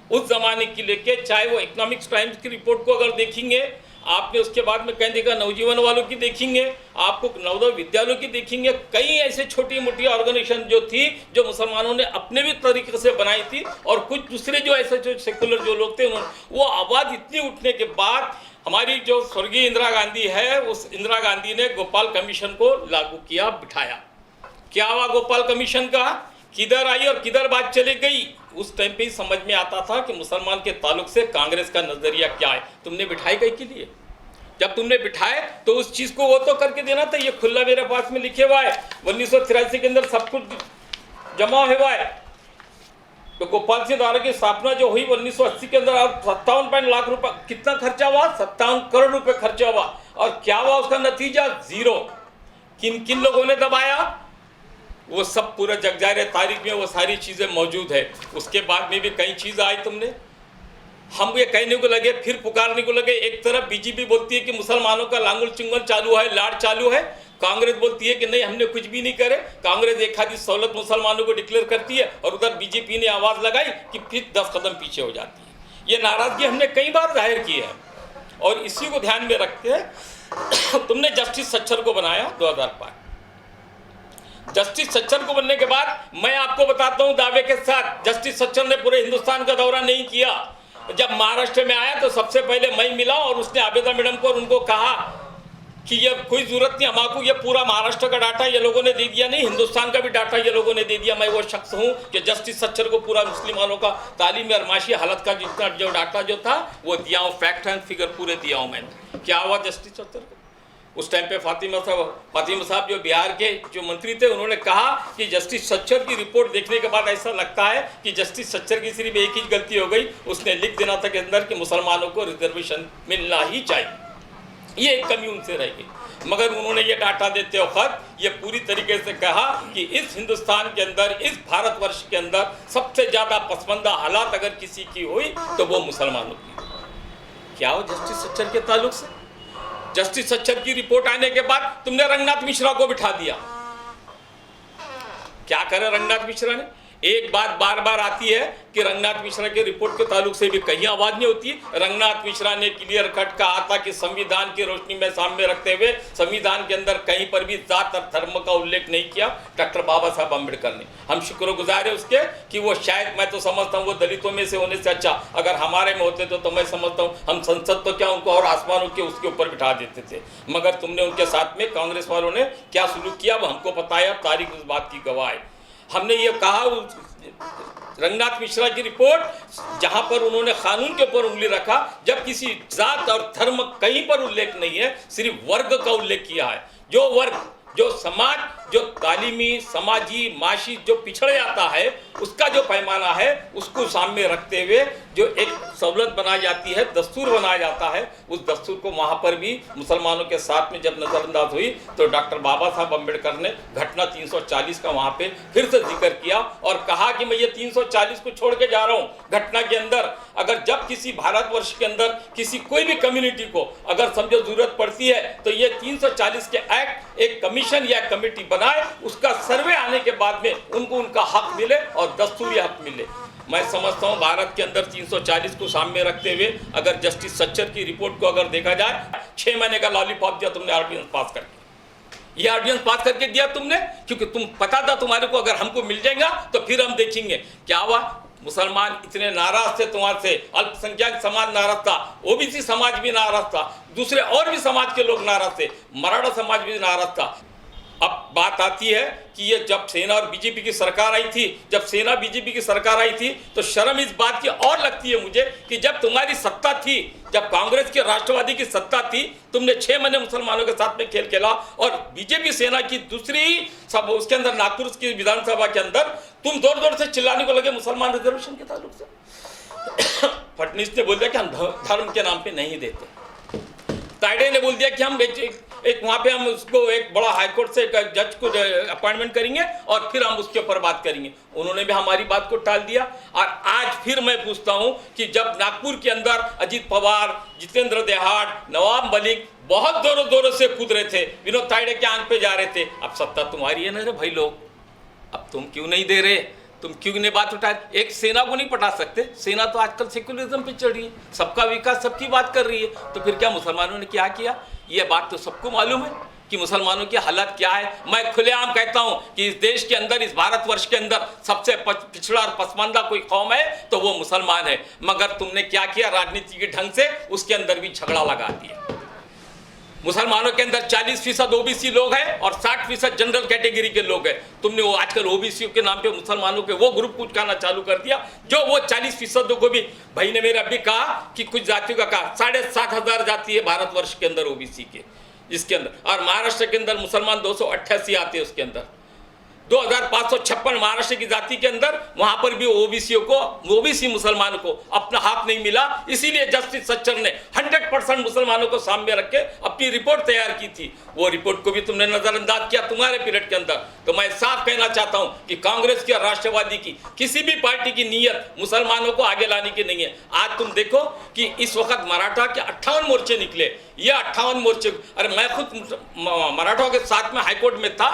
Speaker 4: उस ज़माने की लेके, चाहे वो इकोनॉमिक्स टाइम्स की रिपोर्ट को अगर देखेंगे आपने, उसके बाद में कहीं देखा नवजीवन वालों की देखेंगे, आपको नवोदय विद्यालयों की देखेंगे, कई ऐसे छोटी मोटी ऑर्गेनाइजेशन जो थी जो मुसलमानों ने अपने भी तरीके से बनाई थी, और कुछ दूसरे जो ऐसे जो सेकुलर जो लोग थे उन्होंने वो आवाज़ इतनी उठने के बाद हमारी जो स्वर्गीय इंदिरा गांधी है, उस इंदिरा गांधी ने गोपाल कमीशन को लागू किया, बिठाया। क्या हुआ गोपाल कमीशन का, किधर आई और किधर बात चली गई, उस टाइम पे ही समझ में आता था कि मुसलमान के ताल्लुक से कांग्रेस का नजरिया क्या है। तुमने बिठाई गई के लिए, जब तुमने बिठाए तो उस चीज़ को वो तो करके देना था। ये खुला मेरे पास में लिखे हुआ है, 1983 के अंदर सब कुछ जमा हुआ है। तो गोपाल सिंह द्वारा की स्थापना जो हुई 1980 के अंदर, 57 लाख रुपए कितना खर्चा हुआ, 57 करोड़ रुपए खर्चा हुआ, और क्या हुआ उसका नतीजा, 0। किन किन लोगों ने दबाया, वो सब पूरा जगजाहिर तारीख में वो सारी चीज़ें मौजूद है। उसके बाद में भी कई चीज़ आई, तुमने हम ये कहने को लगे, फिर पुकारने को लगे। एक तरफ बीजेपी बोलती है कि मुसलमानों का लांगुल चुंगल चालू है, लाड चालू है, कांग्रेस बोलती है कि नहीं हमने कुछ भी नहीं करे। कांग्रेस एक आधी सहूलत मुसलमानों को डिक्लेयर करती है और उधर बीजेपी ने आवाज़ लगाई कि फिर 10 कदम पीछे हो जाती है। ये नाराज़गी हमने कई बार जाहिर की है, और इसी को ध्यान में रखते हैं तुमने जस्टिस सच्चर को बनाया 2005। जस्टिस सच्चर को बनने के बाद मैं आपको बताता हूं दावे के साथ, जस्टिस सच्चर ने पूरे हिंदुस्तान का दौरा नहीं किया। जब महाराष्ट्र में आया तो सबसे पहले मैं मिला और उसने आबेदा मैडम को और उनको कहा कि ये कोई जरूरत नहीं, हमारे ये पूरा महाराष्ट्र का डाटा ये लोगों ने दे दिया, नहीं हिंदुस्तान का भी डाटा ये लोगों ने दे दिया। मैं वो शख्स हूँ कि जस्टिस सच्चर को पूरा मुस्लिमानों का तालीमी और माशी हालत का जितना जो डाटा जो था वो दिया हूँ, फैक्ट एंड फिगर पूरे दिया हूँ मैंने। क्या हुआ जस्टिस सच्चर को, उस टाइम पे फातिमा साहब जो बिहार के जो मंत्री थे, उन्होंने कहा कि जस्टिस सच्चर की रिपोर्ट देखने के बाद ऐसा लगता है कि जस्टिस सच्चर की सिर्फ एक ही गलती हो गई, उसने लिख देना था के अंदर कि मुसलमानों को रिजर्वेशन मिलना ही चाहिए। ये एक कमी उनसे रह गई। मगर उन्होंने ये डाटा देते वक्त ये पूरी तरीके से कहा कि इस हिंदुस्तान के अंदर, इस भारतवर्ष के अंदर सबसे ज़्यादा पसमानदा हालात अगर किसी की हुई तो वो मुसलमानों की। क्या हो जस्टिस सच्चर के ताल्लुक से? जस्टिस सच्चर की रिपोर्ट आने के बाद तुमने रंगनाथ मिश्रा को बिठा दिया। क्या करे रंगनाथ मिश्रा ने? एक बात बार बार आती है कि रंगनाथ मिश्रा के रिपोर्ट के ताल्लुक से भी कहीं आवाज नहीं होती। रंगनाथ मिश्रा ने क्लियर कट कहा था कि संविधान की रोशनी में सामने रखते हुए संविधान के अंदर कहीं पर भी जात और धर्म का उल्लेख नहीं किया डॉक्टर बाबा साहब अम्बेडकर ने। हम शुक्रगुजार है उसके कि वो शायद, मैं तो समझता हूँ वो दलितों में से होने से अच्छा अगर हमारे में होते तो मैं समझता हूँ हम संसद तो क्या उनको और आसमानों के उसके ऊपर बिठा देते थे। मगर तुमने उनके साथ में कांग्रेस वालों ने क्या सुलूक किया वो हमको पता है, तारीख उस बात की गवाह है। हमने ये कहा रंगनाथ मिश्रा की रिपोर्ट जहां पर उन्होंने कानून के ऊपर उंगली रखा, जब किसी जात और धर्म कहीं पर उल्लेख नहीं है, सिर्फ वर्ग का उल्लेख किया है। जो वर्ग, जो समाज, जो तालीमी, समाजी, माशी जो पिछड़ जाता है उसका जो पैमाना है उसको सामने रखते हुए जो एक सहूलत बनाई जाती है, दस्तूर बनाया जाता है, उस दस्तूर को वहाँ पर भी मुसलमानों के साथ में जब नज़रअंदाज हुई तो डॉक्टर बाबा साहब अम्बेडकर ने घटना 340 का वहाँ पे फिर से जिक्र किया और कहा कि मैं ये 340 को छोड़ के जा रहा हूँ। घटना के अंदर अगर जब किसी भारतवर्ष के अंदर किसी कोई भी कम्युनिटी को अगर समझो जरूरत पड़ती है तो ये 340 के एक्ट एक कमीशन या कमेटी बनाए, उसका सर्वे आने के बाद में उनको उनका हक मिले और दस्तूरी हक मिले। मैं समझता हूँ भारत के अंदर 340 को सामने रखते हुए अगर जस्टिस सच्चर की रिपोर्ट को अगर देखा जाए, 6 महीने का लॉलीपॉप दिया तुमने ऑर्डिनेंस पास करके। ये ऑर्डिनेंस पास करके दिया तुमने क्योंकि तुम पता था तुम्हारे को अगर हमको मिल जाएगा तो फिर हम देखेंगे। क्या हुआ? मुसलमान इतने नाराज थे तुम्हारे से, अल्पसंख्यक समाज नाराज था, ओबीसी समाज भी नाराज था, दूसरे और भी समाज के लोग नाराज थे, मराठा समाज भी नाराज था। अब बात आती है कि ये जब सेना और बीजेपी की सरकार आई थी, जब सेना बीजेपी की सरकार आई थी तो शर्म इस बात की और लगती है मुझे कि जब तुम्हारी सत्ता थी, जब कांग्रेस के राष्ट्रवादी की सत्ता थी, तुमने 6 महीने मुसलमानों के साथ में खेल खेला और बीजेपी सेना की दूसरी सब उसके अंदर नागपुर की विधानसभा के अंदर तुम जोर जोर से चिल्लाने को लगे मुसलमान रिजर्वेशन के ताल्लुक से। फडणवीस ने बोल दिया कि हम धर्म के नाम पे नहीं देते। ताइडे ने बोल दिया कि हम एक वहाँ पे हम उसको एक बड़ा हाईकोर्ट से एक जज को अपॉइंटमेंट करेंगे और फिर हम उसके ऊपर बात करेंगे। उन्होंने भी हमारी बात को टाल दिया। और आज फिर मैं पूछता हूँ कि जब नागपुर के अंदर अजीत पवार, जितेंद्र देहाड़, नवाब मलिक बहुत जोरों जोरों से कूद रहे थे, विनोद ताइडे के आंख पे जा रहे थे, अब सत्ता तुम्हारी है ना रे भाई लोग, अब तुम क्यों नहीं दे रहे? तुम क्यों नहीं बात उठा? एक सेना को नहीं पटा सकते? सेना तो आजकल सेकुलरिज्म पे चढ़ रही है, सबका विकास सबकी बात कर रही है, तो फिर क्या मुसलमानों ने क्या किया? ये बात तो सबको मालूम है कि मुसलमानों की हालत क्या है। मैं खुलेआम कहता हूं कि इस देश के अंदर, इस भारतवर्ष के अंदर सबसे पिछड़ा और पसमानदा कोई कौम है तो वो मुसलमान है। मगर तुमने क्या किया? राजनीति के ढंग से उसके अंदर भी झगड़ा लगा दिया। मुसलमानों के अंदर 40% ओबीसी लोग हैं और 60% जनरल कैटेगरी के लोग हैं। तुमने वो आजकल ओबीसी के नाम पे मुसलमानों के वो ग्रुप कुछ कहना चालू कर दिया जो वो 40% को भी, भाई ने मेरा भी कहा कि कुछ जातियों का कहा 7,500 जाति है भारतवर्ष के अंदर ओबीसी के, इसके अंदर, और महाराष्ट्र के अंदर मुसलमान 288 आते हैं, उसके अंदर 2556 महाराष्ट्र की जाति के अंदर, वहां पर भी ओबीसीओ को, ओबीसी मुसलमानों को अपना हक नहीं मिला। इसीलिए जस्टिस सच्चर ने 100% मुसलमानों को सामने रख के अपनी रिपोर्ट तैयार की थी। वो रिपोर्ट को भी तुमने नजरअंदाज किया तुम्हारे पीरियड के अंदर। तो मैं साफ कहना चाहता हूं कि कांग्रेस की और राष्ट्रवादी की किसी भी पार्टी की नीयत मुसलमानों को आगे लाने की नहीं है। आज तुम देखो कि इस वक्त मराठा के 58 मोर्चे निकले। ये 58 मोर्चे, अरे मैं खुद मराठा के साथ में हाईकोर्ट में था।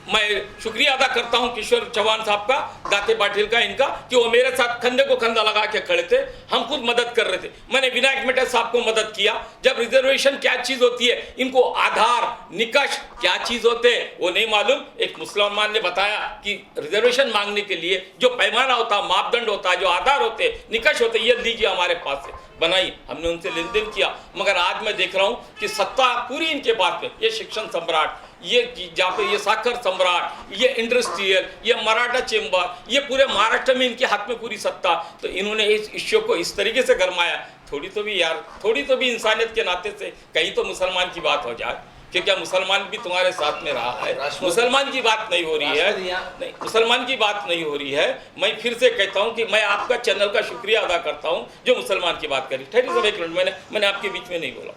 Speaker 4: मैं शुक्रिया अदा करता हूं किशोर चौहान साहब का, दाते पाटिल का, इनका, कि वो मेरे साथ कंधे को कंधा लगा के खड़े थे, हम खुद मदद कर रहे थे। मैंने विनायक मेटे साहब को मदद किया। जब रिजर्वेशन क्या चीज होती है, इनको आधार, निकष क्या चीज होते हैं वो नहीं मालूम। एक मुसलमान ने बताया कि रिजर्वेशन मांगने के लिए जो पैमाना होता है, मापदंड होता है, जो आधार होते हैं, निकष होते हैं, ये लीजिए हमारे पास है, बनाई। हमने उनसे लेन देन किया। मगर आज मैं देख रहा हूं कि सत्ता पूरी इनके पास है। ये शिक्षण सम्राट, ये जहाँ पे ये साखर सम्राट, ये इंडस्ट्रियल, ये मराठा चेंबर, ये पूरे महाराष्ट्र में इनके हाथ में पूरी सत्ता। तो इन्होंने इस इश्यू को इस तरीके से गरमाया। थोड़ी तो भी यार, थोड़ी तो भी इंसानियत के नाते से कहीं तो मुसलमान की बात हो जाए कि क्या मुसलमान भी तुम्हारे साथ में रहा है? मुसलमान की बात नहीं हो रही है, नहीं, मुसलमान की बात नहीं हो रही है। मैं फिर से कहता हूं कि मैं आपका चैनल का शुक्रिया अदा करता हूं जो मुसलमान की बात करी। ठहरिए सब एक मिनट, मैंने आपके बीच में नहीं बोला।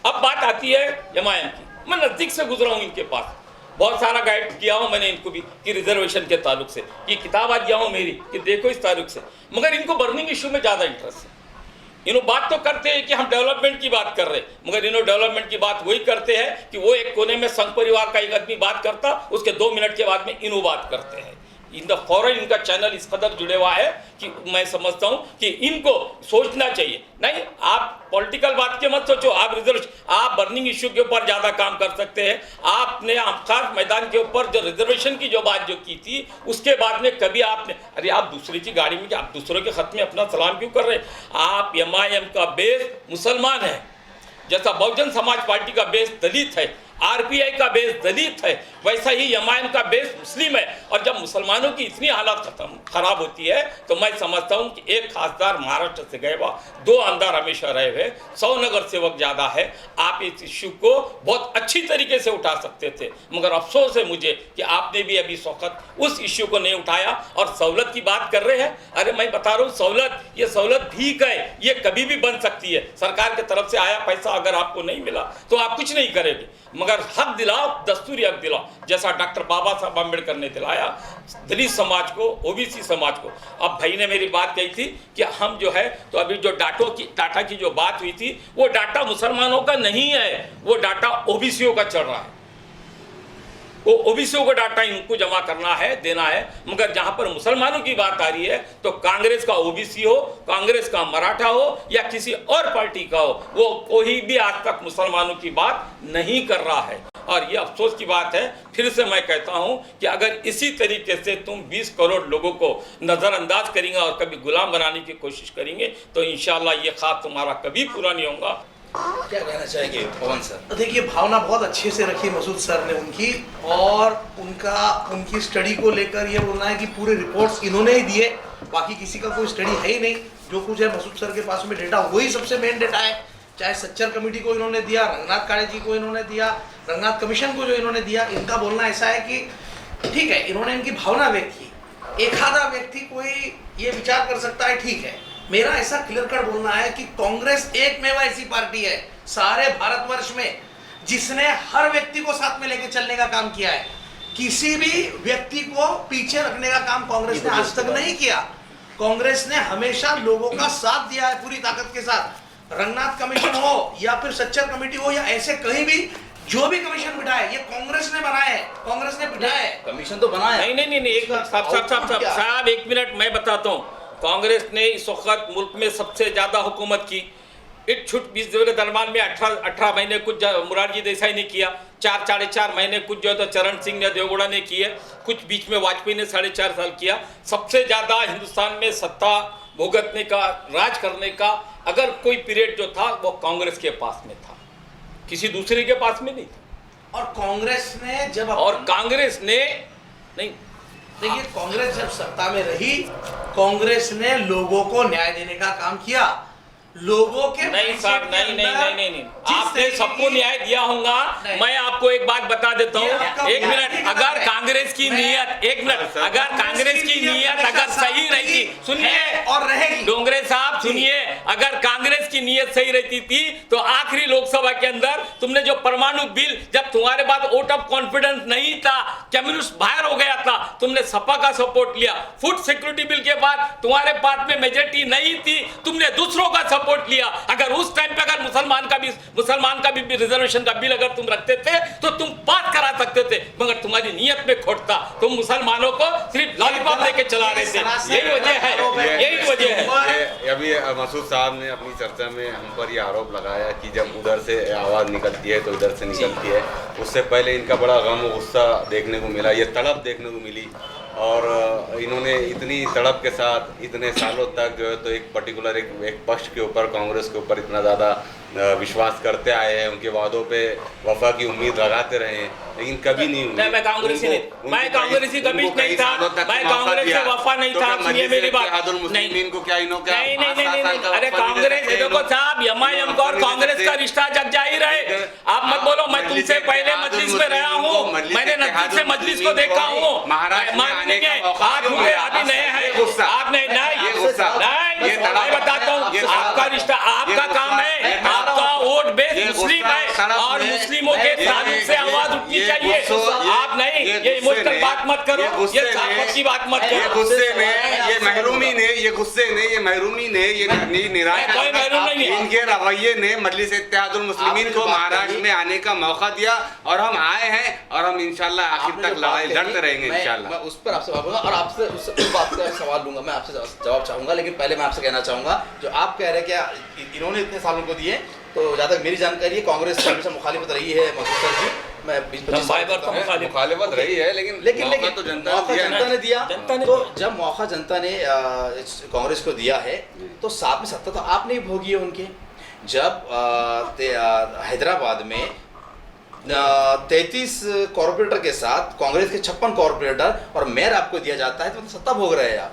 Speaker 4: अब बात आती है एमआईएम की। मैं नज़दीक से गुजरा हूँ इनके पास, बहुत सारा गाइड किया हूँ मैंने इनको भी कि रिजर्वेशन के ताल्लुक से, ये किताब आज दिया हूँ मेरी कि देखो इस ताल्लुक से, मगर इनको बर्निंग इशू में ज़्यादा इंटरेस्ट है। इन्हों बात तो करते हैं कि हम डेवलपमेंट की बात कर रहे हैं, मगर इन्हों डेवलपमेंट की बात वही करते हैं कि वो एक कोने में संघ परिवार का एक आदमी बात करता, उसके 2 मिनट के बाद में इन्हों बात करते हैं। इन द फॉरन इनका चैनल इस कदर जुड़े हुआ है कि मैं समझता हूं कि इनको सोचना चाहिए। नहीं, आप पॉलिटिकल बात के मत सोचो, आप आप बर्निंग इश्यू के ऊपर ज़्यादा काम कर सकते हैं। आपने खास मैदान के ऊपर जो रिजर्वेशन की जो बात जो की थी, उसके बाद में कभी आपने, अरे आप दूसरे की गाड़ी में, आप दूसरों के खत में अपना सलाम क्यों कर रहे हैं? आप MIM का बेस मुसलमान है, जैसा बहुजन समाज पार्टी का बेस दलित है, RPI का बेस दलित है, वैसा ही MIM का बेस मुस्लिम है। और जब मुसलमानों की इतनी हालत खराब होती है तो मैं समझता हूं कि एक खासदार महाराष्ट्र से गए हुआ, 2 आमदार हमेशा रहे हुए, 100 नगर सेवक ज़्यादा है, आप इस इश्यू को बहुत अच्छी तरीके से उठा सकते थे। मगर अफसोस है मुझे कि आपने भी अभी वक्त उस इश्यू को नहीं उठाया और सहूलत की बात कर रहे हैं। अरे मैं बता रहा हूँ, सहूलत, ये सहूलत भीख है, ये कभी भी बन सकती है। सरकार की तरफ से आया पैसा अगर आपको नहीं मिला तो आप कुछ नहीं करेंगे, मगर हक दिलाओ, दस्तूरी हक दिलाओ, जैसा डॉक्टर बाबा साहब अम्बेडकर ने दिलाया दलित समाज को, OBC समाज को। अब भाई ने मेरी बात कही थी कि हम जो है, तो अभी जो डाटा की जो बात हुई थी, वो डाटा मुसलमानों का नहीं है, वो डाटा OBCओं का चल रहा है। वो OBCओं का डाटा इनको जमा करना है, देना है। मगर जहां पर मुसलमानों की बात आ रही है तो कांग्रेस का OBC हो, कांग्रेस का मराठा हो या किसी और पार्टी का हो, वो कोई भी आज तक मुसलमानों की बात नहीं कर रहा है। और ये अफसोस की बात है। फिर से मैं कहता हूं कि अगर इसी तरीके से तुम 20 करोड़ लोगों को नज़रअंदाज करेंगे और कभी गुलाम बनाने की कोशिश करेंगे तो इंशाल्लाह ये ख्वाब तुम्हारा कभी पूरा नहीं होगा।
Speaker 1: क्या कहना चाहेंगे पवन सर?
Speaker 2: देखिए, भावना बहुत अच्छे से रखी मसूद सर ने उनकी, और उनकी स्टडी को लेकर ये बोलना है कि पूरे रिपोर्ट्स इन्होंने ही दिए, बाकी किसी का कोई स्टडी है ही नहीं। जो कुछ है मसूद सर के पास में डेटा, वही सबसे मेन डेटा है। चाहे सच्चर कमेटी को इन्होंने दिया, रंगनाथ काळे जी को इन्होंने दिया, रंगनाथ कमीशन को जो इन्होंने दिया, इनका बोलना ऐसा है कि ठीक है, इन्होंने इनकी भावना व्यक्त की। एक आधा व्यक्ति कोई ये विचार कर सकता है, ठीक है। मेरा ऐसा क्लियर कट बोलना है कि कांग्रेस एकमेव ऐसी पार्टी है सारे भारतवर्ष में जिसने हर व्यक्ति को साथ में लेकर चलने का काम किया है। किसी भी व्यक्ति को पीछे रखने का काम कांग्रेस ने आज तक नहीं किया। कांग्रेस ने हमेशा लोगों का साथ दिया है पूरी ताकत के साथ। रंगनाथ कमीशन हो या फिर सच्चर कमेटी हो या ऐसे कहीं भी जो भी कमीशन बिठाए, ये कांग्रेस ने बनाया है, कांग्रेस ने बिठाया है।
Speaker 1: कमीशन तो बनाया
Speaker 4: नहीं, एक साहब 1 मिनट मैं बताता हूँ। कांग्रेस ने इस वक्त मुल्क में सबसे ज़्यादा हुकूमत की। इट छुट 20 दिनों के दरम्यान में 18 महीने कुछ मुरारजी देसाई ने किया, 4 महीने कुछ जो है तो चरण सिंह ने, देवगौड़ा ने किए, कुछ बीच में वाजपेयी ने 4.5 साल किया। सबसे ज़्यादा हिंदुस्तान में सत्ता भुगतने का, राज करने का अगर कोई पीरियड जो था वो कांग्रेस के पास में था, किसी दूसरे के पास में नहीं था।
Speaker 2: और कांग्रेस ने जब
Speaker 4: कांग्रेस ने नहीं,
Speaker 2: देखिए, कांग्रेस जब सत्ता में रही, कांग्रेस ने लोगों को न्याय देने का काम किया। लोगों के
Speaker 4: नहीं साहब, नहीं, आपने सबको न्याय दिया होगा। मैं आपको एक बात बता देता हूँ, 1 मिनट, अगर कांग्रेस की नीयत, 1 मिनट, अगर कांग्रेस की नीयत अगर सही रहती, सुनिए
Speaker 2: और रहेगी,
Speaker 4: डोंगरे साहब सुनिए, अगर कांग्रेस की नीयत सही रहती थी तो आखिरी लोकसभा के अंदर तुमने जो परमाणु बिल, जब तुम्हारे पास वोट ऑफ कॉन्फिडेंस नहीं था, कम्युनिस्ट बाहर हो गया था, तुमने सपा का सपोर्ट लिया। फूड सिक्योरिटी बिल के बाद तुम्हारे पास में मेजोरिटी नहीं थी, तुमने दूसरों का सपोर्ट लिया। अगर उस टाइम पे अगर मुसलमान का भी रिजर्वेशन का बिल अगर तुम रखते थे तो तुम पास करा सकते थे, मगर तुम्हारी नीयत में खोट था। तुम मुसलमानों को सिर्फ लॉलीपॉप लेके चला रहे थे, यही वजह है, यही वजह है।
Speaker 3: अभी मसूद साहब ने अपनी चर्चा में हम पर यह आरोप लगाया कि जब उधर से आवाज़ निकलती है तो इधर से निकलती है। उससे पहले इनका बड़ा गम और गुस्सा देखने को मिला, ये तड़प देखने को मिली, और इन्होंने इतनी तड़प के साथ इतने सालों तक जो है तो एक पर्टिकुलर एक पक्ष के ऊपर, कांग्रेस के ऊपर इतना ज़्यादा विश्वास करते आए हैं, उनके वादों पे वफा की उम्मीद लगाते रहे हैं, लेकिन कभी नहीं हुई।
Speaker 4: मैं कांग्रेसी नहीं, मैं कांग्रेसी कभी नहीं था, मैं कांग्रेस से वफा नहीं था। सुनिए मेरी बात,
Speaker 3: नहीं को क्या इन्हों क्या,
Speaker 4: नहीं, अरे कांग्रेस, देखो साहब, MIM और कांग्रेस का रिश्ता जग जाहिर है। आप मत बोलो, मैं तुमसे पहले मजलिस में रहा हूँ, मैंने नजदीक से मजलिस को देखा हूँ। आप अभी नए हैं, आपने नहीं, मैं बताता हूँ, आपका रिश्ता, आपका काम है, आपका वोट बेस मुस्लिम है
Speaker 3: तड़प
Speaker 4: और
Speaker 3: में-
Speaker 4: मुस्लिमों के ताल्लुक से आवाज उठनी
Speaker 3: ये
Speaker 4: चाहिए।
Speaker 3: गुस्सो-
Speaker 4: आप नहीं, ये
Speaker 3: गुस्से
Speaker 4: इमोशनल
Speaker 3: ने-
Speaker 4: बात मत करो,
Speaker 3: गुस्से
Speaker 4: ये साफत की बात मत
Speaker 3: ये
Speaker 4: करो।
Speaker 3: गुस्से ने, ये महरूमी ने, ये गुस्से ने, ये महरूमी ने, ये निराशा,
Speaker 4: कोई महरूम नहीं है।
Speaker 3: इनके रवैये ने मजलिस इत्तेहादुल मुस्लिमीन को महाराष्ट्र में आने का मौका दिया और हम आए हैं और हम इंशाल्लाह आखिर
Speaker 1: आपने
Speaker 3: तक
Speaker 1: जो बात
Speaker 3: लड़ाई
Speaker 1: कही,
Speaker 3: लड़ते रहेंगे
Speaker 1: मैं
Speaker 3: इंशाल्लाह।
Speaker 1: उस पर आपसे बात करूंगा और आपसे उस बात का सवाल लूंगा, मैं आपसे जवाब चाहूंगा, लेकिन पहले मैं आपसे कहना चाहूंगा जो आप कह रहे हैं क्या इन्होंने इतने साल उनको दिए, तो जहाँ तक मेरी जानकारी है कांग्रेस की हमेशा मुखालिफत रही है मसूद सर जी, मैं 20-25 साल
Speaker 4: बार तो
Speaker 3: मुखालिफत रही है, लेकिन
Speaker 1: लेकिन
Speaker 3: मौका तो जनता
Speaker 1: मौका
Speaker 3: ने दिया
Speaker 1: जनता ने दिया।
Speaker 4: जनता ने
Speaker 1: तो
Speaker 4: दिया।
Speaker 1: जब मौका जनता ने कांग्रेस को दिया है तो साथ में सत्ता तो आपने ही भोगी है उनके। जब हैदराबाद में 33 कॉर्पोरेटर के साथ कांग्रेस के 56 कॉर्पोरेटर और मेयर आपको दिया जाता है तो मतलब सत्ता भोग रहे हैं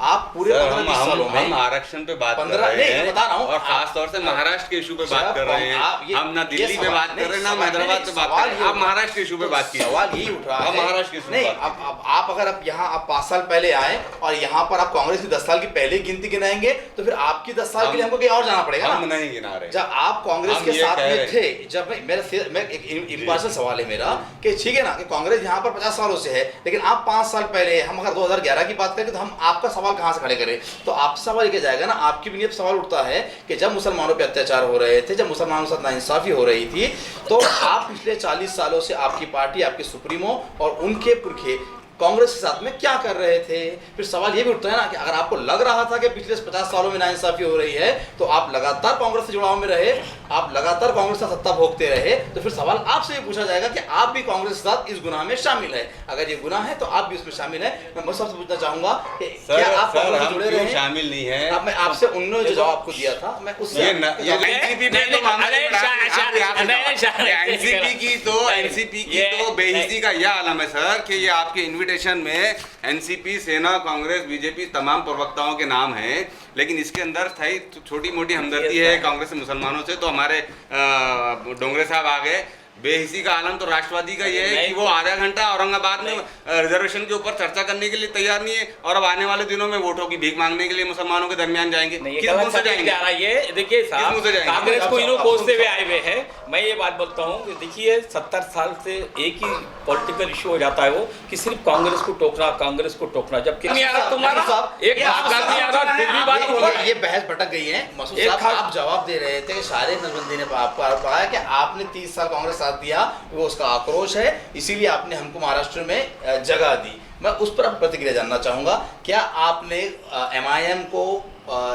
Speaker 1: आप पूरे
Speaker 3: सर,
Speaker 1: 15-20 सालों
Speaker 3: हम
Speaker 1: में।
Speaker 3: आरक्षण पे बात कर
Speaker 1: 15
Speaker 3: रहे
Speaker 1: नहीं,
Speaker 3: हैं
Speaker 1: बता रहा हूं,
Speaker 3: और खास तौर से महाराष्ट्र के इशू पे बात कर रहे हैं। हम ना दिल्ली पे बात कर रहे हैं ना हैदराबाद पे बात कर रहे हैं। आप महाराष्ट्र के इशू पे बात कीजिए।
Speaker 1: सवाल यही उठ रहा
Speaker 3: हम
Speaker 1: है
Speaker 3: महाराष्ट्र के इशू पे
Speaker 1: नहीं,
Speaker 3: बात
Speaker 1: अब आप अगर आप यहाँ आप 5 साल पहले आए और यहाँ पर आप कांग्रेस की 10 साल की पहले गिनती गिनाएंगे तो फिर आपकी 10 साल के लिए हमको कहीं और जाना पड़ेगा
Speaker 3: हम
Speaker 1: ना।
Speaker 3: नहीं गिना रहे।
Speaker 1: जब आप कांग्रेस
Speaker 3: हम
Speaker 1: के
Speaker 3: ये
Speaker 1: साथ
Speaker 3: कह
Speaker 1: में
Speaker 3: रहे
Speaker 1: थे, जब मैं एक इम्पार्शल सवाल है मेरा कि ठीक है ना कि कांग्रेस यहाँ पर 50 सालों से है, लेकिन आप 5 साल पहले, हम अगर 2011 की बात करें तो हम आपका सवाल कहाँ से खड़े करें, तो आपसे सवाल किया जाएगा ना, आपकी भी सवाल उठता है कि जब मुसलमानों पे अत्याचार हो रहे थे, जब मुसलमानों के साथ नाइंसाफी हो रही थी, तो आप पिछले 40 सालों से आपकी पार्टी, आपके सुप्रीमो और उनके पुरखे कांग्रेस के साथ में क्या कर रहे थे। फिर सवाल ये भी उठता है ना कि अगर आपको लग रहा था कि पिछले 50 सालों में नाइंसाफी हो रही है तो आप लगातार कांग्रेस से जुड़ाव में रहे, आप लगातार कांग्रेस का सत्ता भोगते रहे, तो फिर सवाल आपसे ये पूछा जाएगा कि आप भी कांग्रेस के साथ इस गुनाह में शामिल है। अगर ये गुनाह है तो आप भी उसमें शामिल है। मैं बस आपसे पूछना चाहूंगा कि क्या आप कांग्रेस से जुड़े रहे हैं?
Speaker 3: शामिल नहीं है।
Speaker 1: अब मैं आपसे उन्होंने जो जवाब आपको दिया था मैं उससे
Speaker 3: एनसीपी पे तो एनसीपी की तो बेइज्जती का यह आलम है सर कि ये आपके इनविटेशन में एनसीपी, सेना, कांग्रेस, बीजेपी तमाम प्रवक्ताओं के नाम हैं, लेकिन इसके अंदर स्थायी छोटी मोटी हमदर्दी है कांग्रेस से मुसलमानों से। तो हमारे डोंगरे साहब आ गए। बेहिसी का आलम तो राष्ट्रवादी का ये है कि वो आधा घंटा औरंगाबाद में रिजर्वेशन के ऊपर चर्चा करने के लिए तैयार नहीं है और अब आने वाले दिनों में वोटों की भीख मांगने के लिए मुसलमानों के दरमियान जाएंगे। किस मुंह से जाएंगे?
Speaker 4: ये देखिए साहब, कांग्रेस को इन्हों कोसते हुए आए हुए हैं। मैं ये बात बोलता हूँ कि देखिए 70 साल से एक ही पॉलिटिकल इशू हो जाता है वो कि सिर्फ कांग्रेस को टोकना, कांग्रेस को टोकना, जबकि तुम्हारा एक
Speaker 1: ये बहस भटक गई है। मसूद साहब आप जवाब दे रहे थे कि शारिक नजरबंदी ने आपको बताया कि आपने 30 साल कांग्रेस साथ दिया, वो उसका आक्रोश है, इसीलिए आपने हमको महाराष्ट्र में जगह दी। मैं उस पर अब प्रतिक्रिया जानना चाहूंगा, क्या आपने MIM को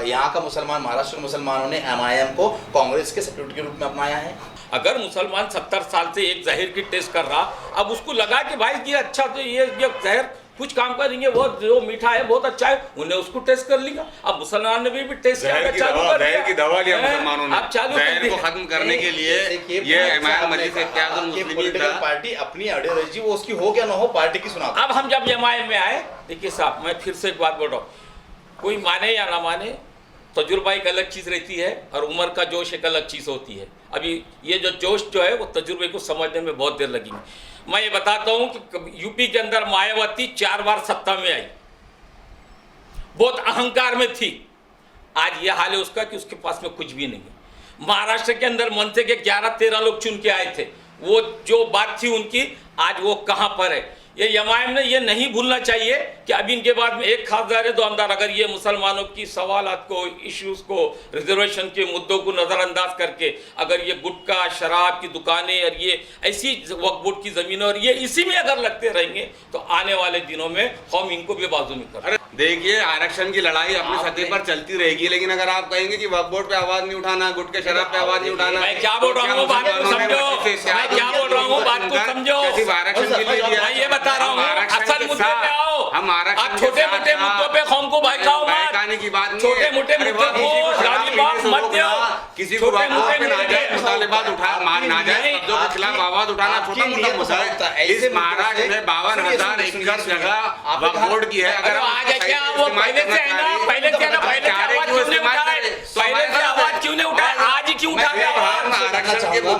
Speaker 1: यहाँ का मुसलमान, महाराष्ट्र के मुसलमानों ने MIM को कांग्रेस के सपोर्ट के रूप में अपनाया है?
Speaker 4: अगर मुसलमान 70 साल से एक जहर की टेस्ट कर रहा, अब उसको लगा कि भाई ये अच्छा तो ये जहर कुछ काम करेंगे, वो जो मीठा है बहुत अच्छा है, उन्हें उसको टेस्ट कर लिया। अब मुसलमान ने भी टेस्ट
Speaker 3: जहर की दवा लिया मुसलमानों ने।
Speaker 4: अब चालू
Speaker 3: जहर को खत्म करने के लिए ये मजलिस इत्तेहादुल मुस्लिमीन था।
Speaker 1: पार्टी अपनी आइडियोलॉजी वो उसकी हो क्या ना हो, पार्टी की सुना।
Speaker 4: अब हम जब MIM में आए, देखिए साहब मैं फिर से एक बात बोल रहा हूँ, कोई माने या ना माने, तजुर्बा एक अलग चीज़ रहती है और उम्र का जोश एक अलग चीज़ होती है। अभी ये जो जोश जो है वो तजुर्बे को समझने में बहुत देर लगेगी। मैं ये बताता हूँ कि यूपी के अंदर मायावती 4 बार सत्ता में आई, बहुत अहंकार में थी। आज ये हाल है उसका कि उसके पास में कुछ भी नहीं है। महाराष्ट्र के अंदर मनसे के 11-13 लोग चुन के आए थे, वो जो बात थी उनकी आज वो कहाँ पर है। ये MIM ने ये नहीं भूलना चाहिए कि अभी इनके बाद में एक खास दायरे दो अंदर अगर ये मुसलमानों की सवालात को, इश्यूज को, रिजर्वेशन के मुद्दों को नज़रअंदाज करके अगर ये गुटखा, शराब की दुकानें और ये ऐसी वक्फ बोर्ड की ज़मीनें और ये इसी में अगर लगते रहेंगे तो आने वाले दिनों में हम इनको बेबाजू नहीं कर।
Speaker 3: देखिए आरक्षण की लड़ाई अपनी सतह पर चलती रहेगी, लेकिन अगर आप कहेंगे कि वक्फ बोर्ड पे आवाज नहीं उठाना, गुटखा शराब पे आवाज नहीं उठाना,
Speaker 4: मैं क्या बोल रहा हूँ बात को समझो, मैं क्या बोल रहा हूँ बात को समझो।
Speaker 3: आरक्षण के लिए
Speaker 4: मैं ये बता रहा हूँ, असल मुद्दे पे आओ।
Speaker 3: हम
Speaker 4: आप छोटे मोटे मुद्दों पे कौम को बहकाओ मत,
Speaker 3: बहकाने की बात नहीं,
Speaker 4: छोटे मोटे मुद्दों को लालीबाप मत दो।
Speaker 3: किसी को मुतालिबात उठा ना जाए, शब्दों के खिलाफ आवाज उठाना छोटा मोटा मुद्दा है। इस महाराष्ट्र में 52,000 एकड़ जगह वक्फ बोर्ड की है। अगर
Speaker 4: आज क्या वो पहले से है ना, पहले से आवाज क्यों नहीं उठाए, आज ही क्यों उठा रहे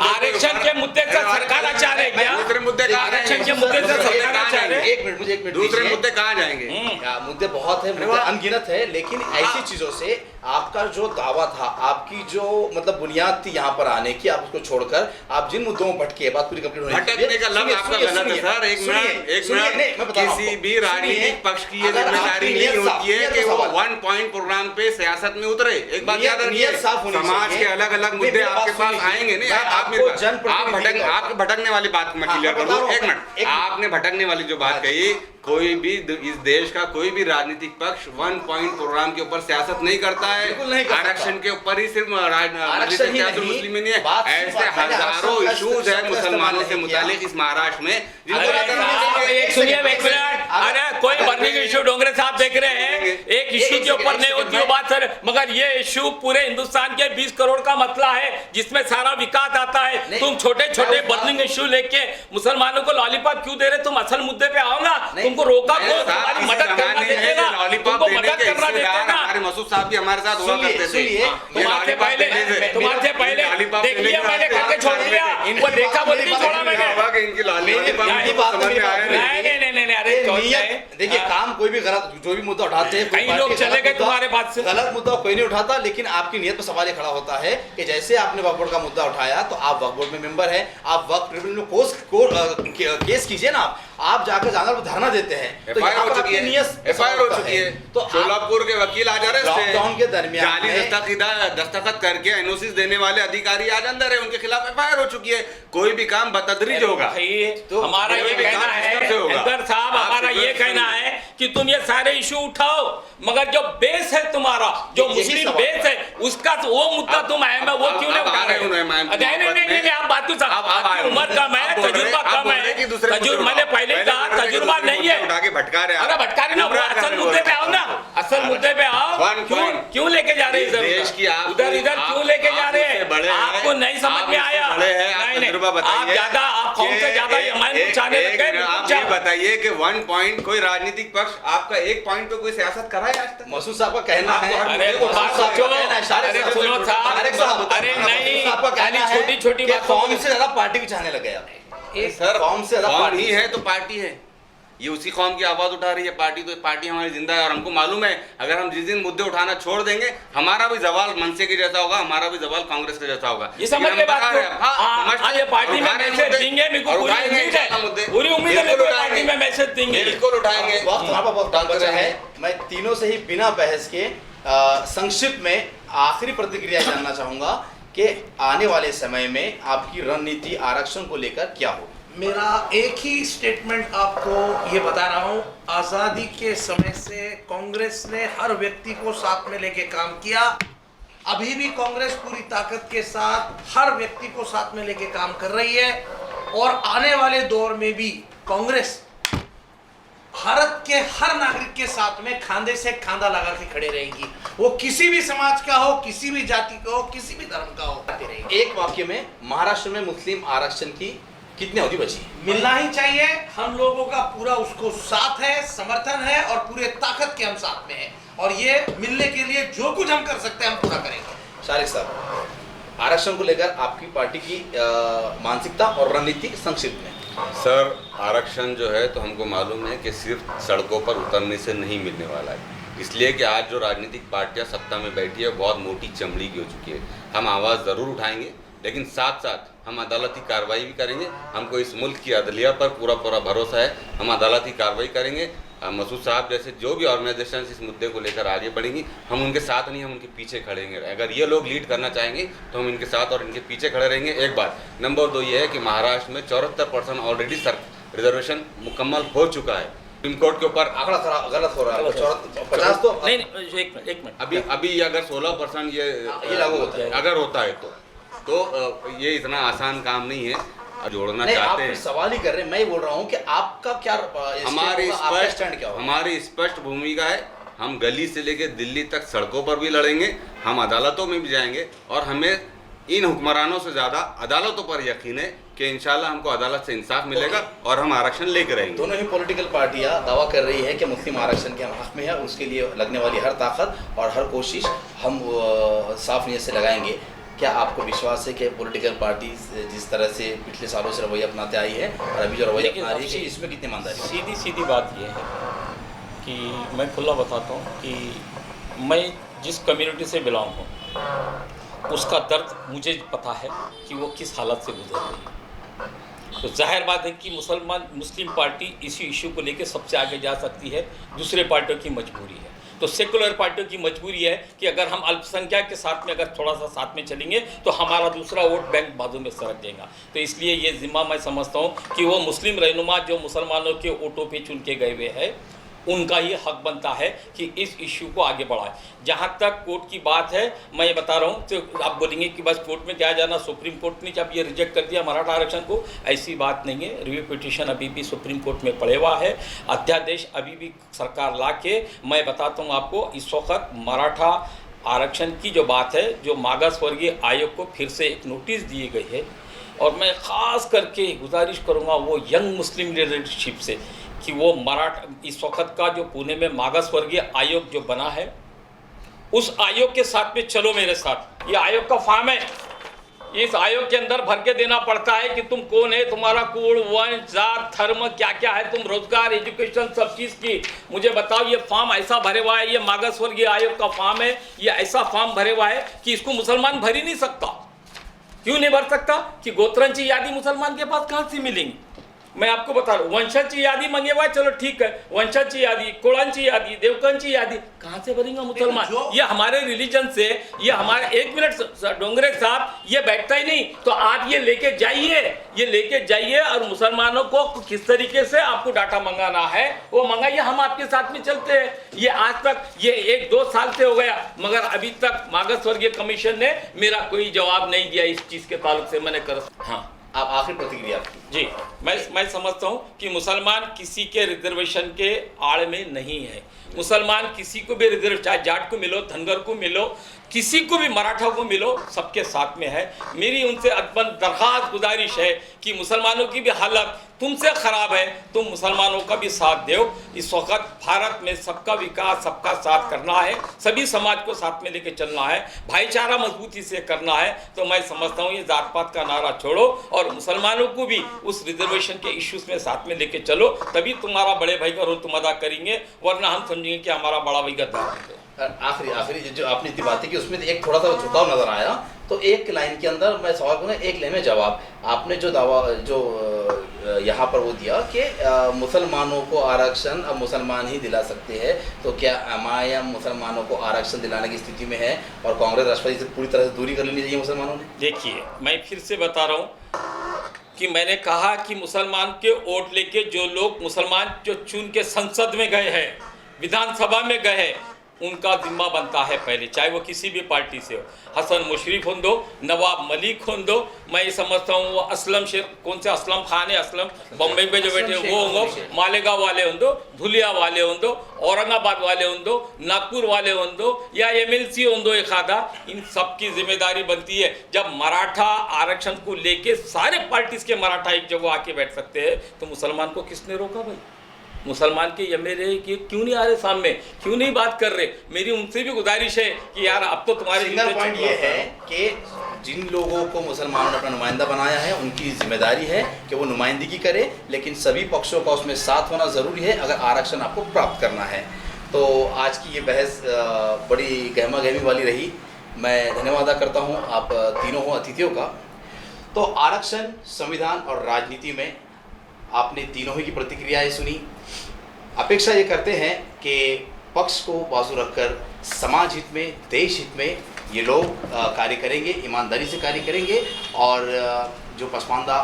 Speaker 4: आरक्षण के मुद्दे से सरकार आचार है क्या?
Speaker 3: दूसरे मुद्दे
Speaker 4: आरक्षण के मुद्दे से सरकार आचार है।
Speaker 1: एक मिनट मुझे मिनट
Speaker 3: दूसरे
Speaker 1: दीजिए।
Speaker 3: मुद्दे कहाँ जाएंगे?
Speaker 1: या, मुद्दे बहुत है, मुद्दे अनगिनत है, लेकिन ऐसी चीजों से आपका जो दावा था, आपकी जो मतलब बुनियाद थी यहाँ पर आने की, आप उसको छोड़कर आप जिन मुद्दों में भटके, बात पूरी कंप्लीट होनी चाहिए।
Speaker 3: भटकने का लफ्ज आपका गलत है सर। एक मिनट, किसी भी राजनीतिक पक्ष की ये जिम्मेदारी नहीं होती है कि वो 1 पॉइंट प्रोग्राम पे सियासत में उतरे। एक बात याद रखिए, समाज के अलग अलग मुद्दे आपके पास आएंगे नहीं। आप भटकने वाली बात मैं क्लियर कर दूं। एक मिनट, आपने भटकने वाली जो बात कही, कोई भी इस देश का कोई भी राजनीतिक पक्ष 1 पॉइंट प्रोग्राम के ऊपर सियासत नहीं करता है। आरक्षण के ऊपर ही सिर्फ मुस्लिम नहीं है, ऐसे हजारों इश्यूज है मुसलमानों से मुतालिक इस महाराष्ट्र में।
Speaker 4: अरे कोई बर्निंग इशू डोंगरे साहब देख रहे हैं, एक इशू के ऊपर नहीं होती वो बात सर, मगर ये इशू पूरे हिंदुस्तान के 20 करोड़ का मसला है जिसमें सारा विकास आता है। तुम छोटे छोटे बर्निंग इशू लेके मुसलमानों को लॉलीपॉप क्यों दे रहे? तुम असल मुद्दे पे आओ ना। तुमको रोका तो तुम्हारी मदद करना देगा, तुमको मदद करना देगा।
Speaker 3: हमारे मसूद साहब भी हमारे साथ हुआ करते थे।
Speaker 4: तुम्हारे पहले देख लिया मैंने, करके छोड़ दिया, वो देखा वो नहीं छोड़ा मैंने।
Speaker 3: इनकी लॉलीपॉप समझ में आया
Speaker 4: नहीं, अरे
Speaker 1: देखिए, काम कोई भी गलत, जो भी मुद्दा उठाते हैं,
Speaker 4: कई लोग चले गए तुम्हारे पास से।
Speaker 1: गलत मुद्दा कोई नहीं उठाता, लेकिन आपकी नियत पर सवाल ये खड़ा होता है कि जैसे आपने वक्फ बोर्ड का मुद्दा उठाया, तो आप वक्फ बोर्ड में मेंबर हैं, आप वक्फ ट्रिब्यूनल में केस कीजिए ना। आप जाकर जाकर धरना देते हैं, तो
Speaker 3: एफआईआर हो चुकी है।
Speaker 1: तो
Speaker 3: सोलापुर के वकील आज
Speaker 1: लॉकडाउन के दरमियान
Speaker 3: दस्तखत करके एनओसी देने वाले अधिकारी आज अंदर है, उनके खिलाफ एफआईआर हो चुकी है। कोई भी काम बतदरीज होगा।
Speaker 4: तो हमारा ये कहना है अंदर साहब, हमारा ये कहना है कि तुम ये सारे इशू उठाओ, मगर जो बेस है तुम्हारा, जो मुस्लिम बेस है, उसका वो मुद्दा तुम अहम है, वो क्यों नहीं उठा रहे हो? नहीं, आप बात तो आपकी उम्र कम है, तजुर्बा कम है। मैंने पहले कहा तजुर्बा नहीं है,
Speaker 3: उठा के भटका रहे।
Speaker 4: अरे भटका रहे ना, असल मुद्दे पे आओ ना, असल मुद्दे पे आओ। क्यों लेके जा रहे हैं इधर इधर क्यों लेके जा रहे हैं? आपको नहीं समझ में आया? नहीं, आप ज्यादा, आप कौन से ज्यादा चाहने लगे?
Speaker 3: आप ये बताइए कि 1 पॉइंट कोई राजनीतिक पक्ष आपका 1 पॉइंट पे कोई सियासत करा है आज तक?
Speaker 1: मसूद साहब का कहना है,
Speaker 4: अरे सुनो साहब, अरे नहीं, छोटी छोटी बात
Speaker 1: कौन से ज्यादा पार्टी को चाहने लगे आप?
Speaker 3: सर
Speaker 1: कौन से ज्यादा
Speaker 3: पार्टी ही है तो पार्टी है, ये उसी कौम की आवाज उठा रही है। पार्टी तो पार्टी हमारी जिंदा है, और हमको मालूम है अगर हम जिस दिन मुद्दे उठाना छोड़ देंगे, हमारा भी जवाल मनसे के जैसा होगा, हमारा भी जवाल कांग्रेस के जैसा होगा।
Speaker 4: ये समझ के बात ये पार्टी में मैसेज देंगे, मेरे को पूरी उम्मीद है, पूरी उम्मीद है पार्टी में मैसेज देंगे,
Speaker 3: बिल्कुल उठाएंगे।
Speaker 1: वक्त बचा है, मैं तीनों से ही बिना बहस के संक्षिप्त में आखिरी प्रतिक्रिया जानना चाहूंगा कि आने वाले समय में आपकी रणनीति आरक्षण को लेकर क्या हो?
Speaker 2: मेरा एक ही स्टेटमेंट आपको ये बता रहा हूँ, आज़ादी के समय से कांग्रेस ने हर व्यक्ति को साथ में लेके काम किया। अभी भी कांग्रेस पूरी ताकत के साथ हर व्यक्ति को साथ में लेके काम कर रही है, और आने वाले दौर में भी कांग्रेस भारत के हर नागरिक के साथ में खांधे से खांधा लगा के खड़े रहेगी। वो किसी भी समाज का हो, किसी भी जाति का हो, किसी भी धर्म का हो, आते रहेगी।
Speaker 1: एक वाक्य में, महाराष्ट्र में मुस्लिम आरक्षण की कितनी अवधि बची?
Speaker 2: मिलना ही चाहिए। हम लोगों का पूरा उसको साथ है, समर्थन है, और पूरे ताकत के हम साथ में हैं, और ये मिलने के लिए जो कुछ हम कर सकते हैं हम पूरा करेंगे।
Speaker 1: शारिक साहब, आरक्षण को लेकर आपकी पार्टी की मानसिकता और रणनीति संक्षिप्त में।
Speaker 3: सर, आरक्षण जो है तो हमको मालूम है कि सिर्फ सड़कों पर उतरने से नहीं मिलने वाला है, इसलिए कि आज जो राजनीतिक पार्टियां सत्ता में बैठी है बहुत मोटी चमड़ी की हो चुकी है। हम आवाज़ ज़रूर उठाएंगे, लेकिन साथ साथ हम अदालती कार्रवाई भी करेंगे। हमको इस मुल्क की अदलिया पर पूरा भरोसा है, हम अदालती कार्रवाई करेंगे। मसूद साहब जैसे जो भी ऑर्गेनाइजेशन इस मुद्दे को लेकर आगे बढ़ेंगी, हम उनके साथ नहीं, हम उनके पीछे खड़ेंगे। अगर ये लोग लीड करना चाहेंगे तो हम इनके साथ और इनके पीछे खड़े रहेंगे। एक बात। नंबर 2 ये है कि महाराष्ट्र में 74% ऑलरेडी रिजर्वेशन मुकम्मल हो चुका है। सुप्रीम कोर्ट के ऊपर
Speaker 1: आंकड़ा गलत हो रहा है, 50 तो
Speaker 4: नहीं, एक मिनट,
Speaker 3: अभी अगर 16% ये
Speaker 1: लागू होता है,
Speaker 3: अगर होता है तो ये इतना आसान काम नहीं है। जोड़ना चाहते हैं,
Speaker 1: सवाल ही कर रहे हैं। मैं बोल रहा हूँ कि आपका क्या
Speaker 3: हमारी स्पष्ट भूमिका है। हम गली से लेकर दिल्ली तक सड़कों पर भी लड़ेंगे, हम अदालतों में भी जाएंगे, और हमें इन हुक्मरानों से ज़्यादा अदालतों पर यकीन है कि इंशाल्लाह हमको अदालत से इंसाफ मिलेगा और हम आरक्षण लेकर रहेंगे।
Speaker 1: दोनों ही पॉलिटिकल पार्टियां दावा कर रही है कि मुस्लिम आरक्षण के हक में है, उसके लिए लगने वाली हर ताकत और हर कोशिश हम साफ नीयत से लगाएंगे। क्या आपको विश्वास है कि पॉलिटिकल पार्टी जिस तरह से पिछले सालों से रवैया अपनाते आई है और अभी जो रवैया अपना रही है कि इसमें कितनी ईमानदारी?
Speaker 4: सीधी बात यह है कि मैं खुला बताता हूँ कि मैं जिस कम्युनिटी से बिलोंग हूँ उसका दर्द मुझे पता है कि वो किस हालत से गुजर रही है। तो जाहिर बात है कि मुस्लिम पार्टी इसी इशू को लेकर सबसे आगे जा सकती है, दूसरे पार्टियों की मजबूरी है। तो सेकुलर पार्टियों की मजबूरी है कि अगर हम अल्पसंख्यक के साथ में अगर थोड़ा सा साथ में चलेंगे तो हमारा दूसरा वोट बैंक बाजू में सरक देगा। तो इसलिए ये जिम्मा मैं समझता हूँ कि वो मुस्लिम रहनुमा जो मुसलमानों के वोटों पे चुन के गए हुए हैं उनका ही हक बनता है कि इस इश्यू को आगे बढ़ाए। जहाँ तक कोर्ट की बात है, मैं ये बता रहा हूँ, तो आप बोलेंगे कि बस कोर्ट में क्या जाना, सुप्रीम कोर्ट ने जब ये रिजेक्ट कर दिया मराठा आरक्षण को, ऐसी बात नहीं है। रिव्यू पिटीशन अभी भी सुप्रीम कोर्ट में पड़े हुआ है, अध्यादेश अभी भी सरकार ला के, मैं बताता हूँ आपको, इस वक्त मराठा आरक्षण की जो बात है, जो मागास वर्गीय आयोग को फिर से एक नोटिस दी गई है, और मैं ख़ास करके गुजारिश करूँगा वो यंग मुस्लिम लीडरशिप से कि वो इस वक्त का जो पुणे में मागास वर्गीय आयोग जो बना है उस आयोग के साथ में चलो मेरे साथ। ये आयोग का फॉर्म है, इस आयोग के अंदर भर के देना पड़ता है कि तुम कौन है, तुम्हारा कुल, वंश, जात, धर्म क्या क्या है, तुम रोजगार, एजुकेशन, सब चीज़ की मुझे बताओ। ये फॉर्म ऐसा भरे हुआ है, ये मागास वर्गीय आयोग का फॉर्म है, ये ऐसा फॉर्म भरे हुआ है कि इसको मुसलमान भर ही नहीं सकता। क्यों नहीं भर सकता? कि गोत्रांची यादी मुसलमान के पास कहाँ से मिलेंगी? मैं आपको बता रहा हूँ, वंशाची यादी मांगे हुआ है, चलो ठीक है, वंशाची यादी, कोळांची यादी, देवकांची यादी कहाँ से भरेंगे मुसलमान? ये हमारे रिलीजन से, ये हमारे, एक मिनट डोंगरे साहब, ये बैठता ही नहीं। तो आप ये लेके जाइए और मुसलमानों को किस तरीके से आपको डाटा मंगाना है वो मंगाइए, हम आपके साथ में चलते हैं। ये आज तक ये 1-2 साल से हो गया, मगर अभी तक मागास वर्गीय कमीशन ने मेरा कोई जवाब नहीं दिया इस चीज़ के ताल्लुक से। मैंने कर, हाँ,
Speaker 1: आप आखिरी प्रतिक्रिया आपकी?
Speaker 4: जी, मैं समझता हूँ कि मुसलमान किसी के रिजर्वेशन के आड़ में नहीं है। मुसलमान किसी को भी रिजर्व, चाहे जाट को मिलो, धनगर को मिलो, किसी को भी, मराठा को मिलो, सबके साथ में है। मेरी उनसे अदबन दरख्वास्त गुजारिश है कि मुसलमानों की भी हालत तुमसे ख़राब है, तुम मुसलमानों का भी साथ दो। इस वक्त भारत में सबका विकास, सबका साथ करना है, सभी समाज को साथ में लेके चलना है, भाईचारा मजबूती से करना है। तो मैं समझता हूँ ये जात पात का नारा छोड़ो और मुसलमानों को भी उस रिजर्वेशन के इश्यूज़ में साथ में लेके चलो, तभी तुम्हारा बड़े भाई का रोल तुम अदा करेंगे, वरना हम समझेंगे कि हमारा बड़ा भाई गद्दार है।
Speaker 1: आखिरी जो आपने इतनी बातें की उसमें एक थोड़ा सा झुकाव नजर आया, तो एक लाइन के अंदर मैं सवाल करूँगा, एक लाइन में जवाब। आपने जो दावा जो यहाँ पर वो दिया कि मुसलमानों को आरक्षण अब मुसलमान ही दिला सकते हैं, तो क्या एमआईएम मुसलमानों को आरक्षण दिलाने की स्थिति में है और कांग्रेस राष्ट्रवादी से पूरी तरह से दूरी कर लेनी चाहिए मुसलमानों ने?
Speaker 4: देखिए, मैं फिर से बता रहा हूँ कि मैंने कहा कि मुसलमान के वोट लेके जो लोग मुसलमान जो चुन के संसद में गए हैं, विधानसभा में गए हैं, उनका जिम्मा बनता है पहले, चाहे वो किसी भी पार्टी से हो। हसन मुशर्रफ हों दो, नवाब मलिक हों दो, मैं ये समझता हूँ वो असलम शेर, कौन से असलम खान है, असलम बम्बई में जो बैठे वो होंगे, मालेगांव वाले हों दो, धुलिया वाले हों दो, औरंगाबाद वाले हों दो, नागपुर वाले हों दो, या MLC हों दो एक आधा, इन सब की जिम्मेदारी बनती है। जब मराठा आरक्षण को लेके सारे पार्टीज के मराठा एक जगह आके बैठ सकते हैं, तो मुसलमान को किसने रोका भाई? मुसलमान के MLA की क्यों नहीं आ रहे सामने, क्यों नहीं बात कर रहे? मेरी उनसे भी गुजारिश है कि यार अब तो तुम्हारे
Speaker 1: सिंगल पॉइंट ये है कि जिन लोगों को मुसलमानों ने अपना नुमाइंदा बनाया है उनकी जिम्मेदारी है कि वो नुमाइंदगी करे, लेकिन सभी पक्षों का उसमें साथ होना ज़रूरी है अगर आरक्षण आपको प्राप्त करना है। तो आज की ये बहस बड़ी गहमा गहमी वाली रही। मैं धन्यवाद अदा करता हूँ आप तीनों अतिथियों का। तो आरक्षण, संविधान और राजनीति में आपने तीनों ही की प्रतिक्रियाएं सुनी। अपेक्षा ये करते हैं कि पक्ष को बाजू रखकर समाज हित में, देश हित में ये लोग कार्य करेंगे, ईमानदारी से कार्य करेंगे और जो पसमानदा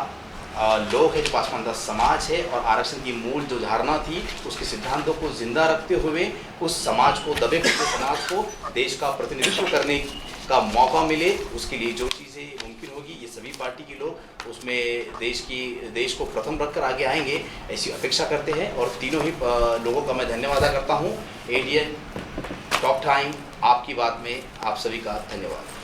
Speaker 1: लोग हैं, जो पसमानदा समाज है और आरक्षण की मूल जो धारणा थी उसके सिद्धांतों को जिंदा रखते हुए उस समाज को, दबे हुए समाज को देश का प्रतिनिधित्व करने का मौका मिले, उसके लिए जो चीज़ें मुमकिन होगी ये सभी पार्टी के लोग उसमें देश को प्रथम रखकर आगे आएंगे, ऐसी अपेक्षा करते हैं। और तीनों ही लोगों का मैं धन्यवाद अदा करता हूँ। ADN टॉक टाइम आपकी बात में आप सभी का धन्यवाद।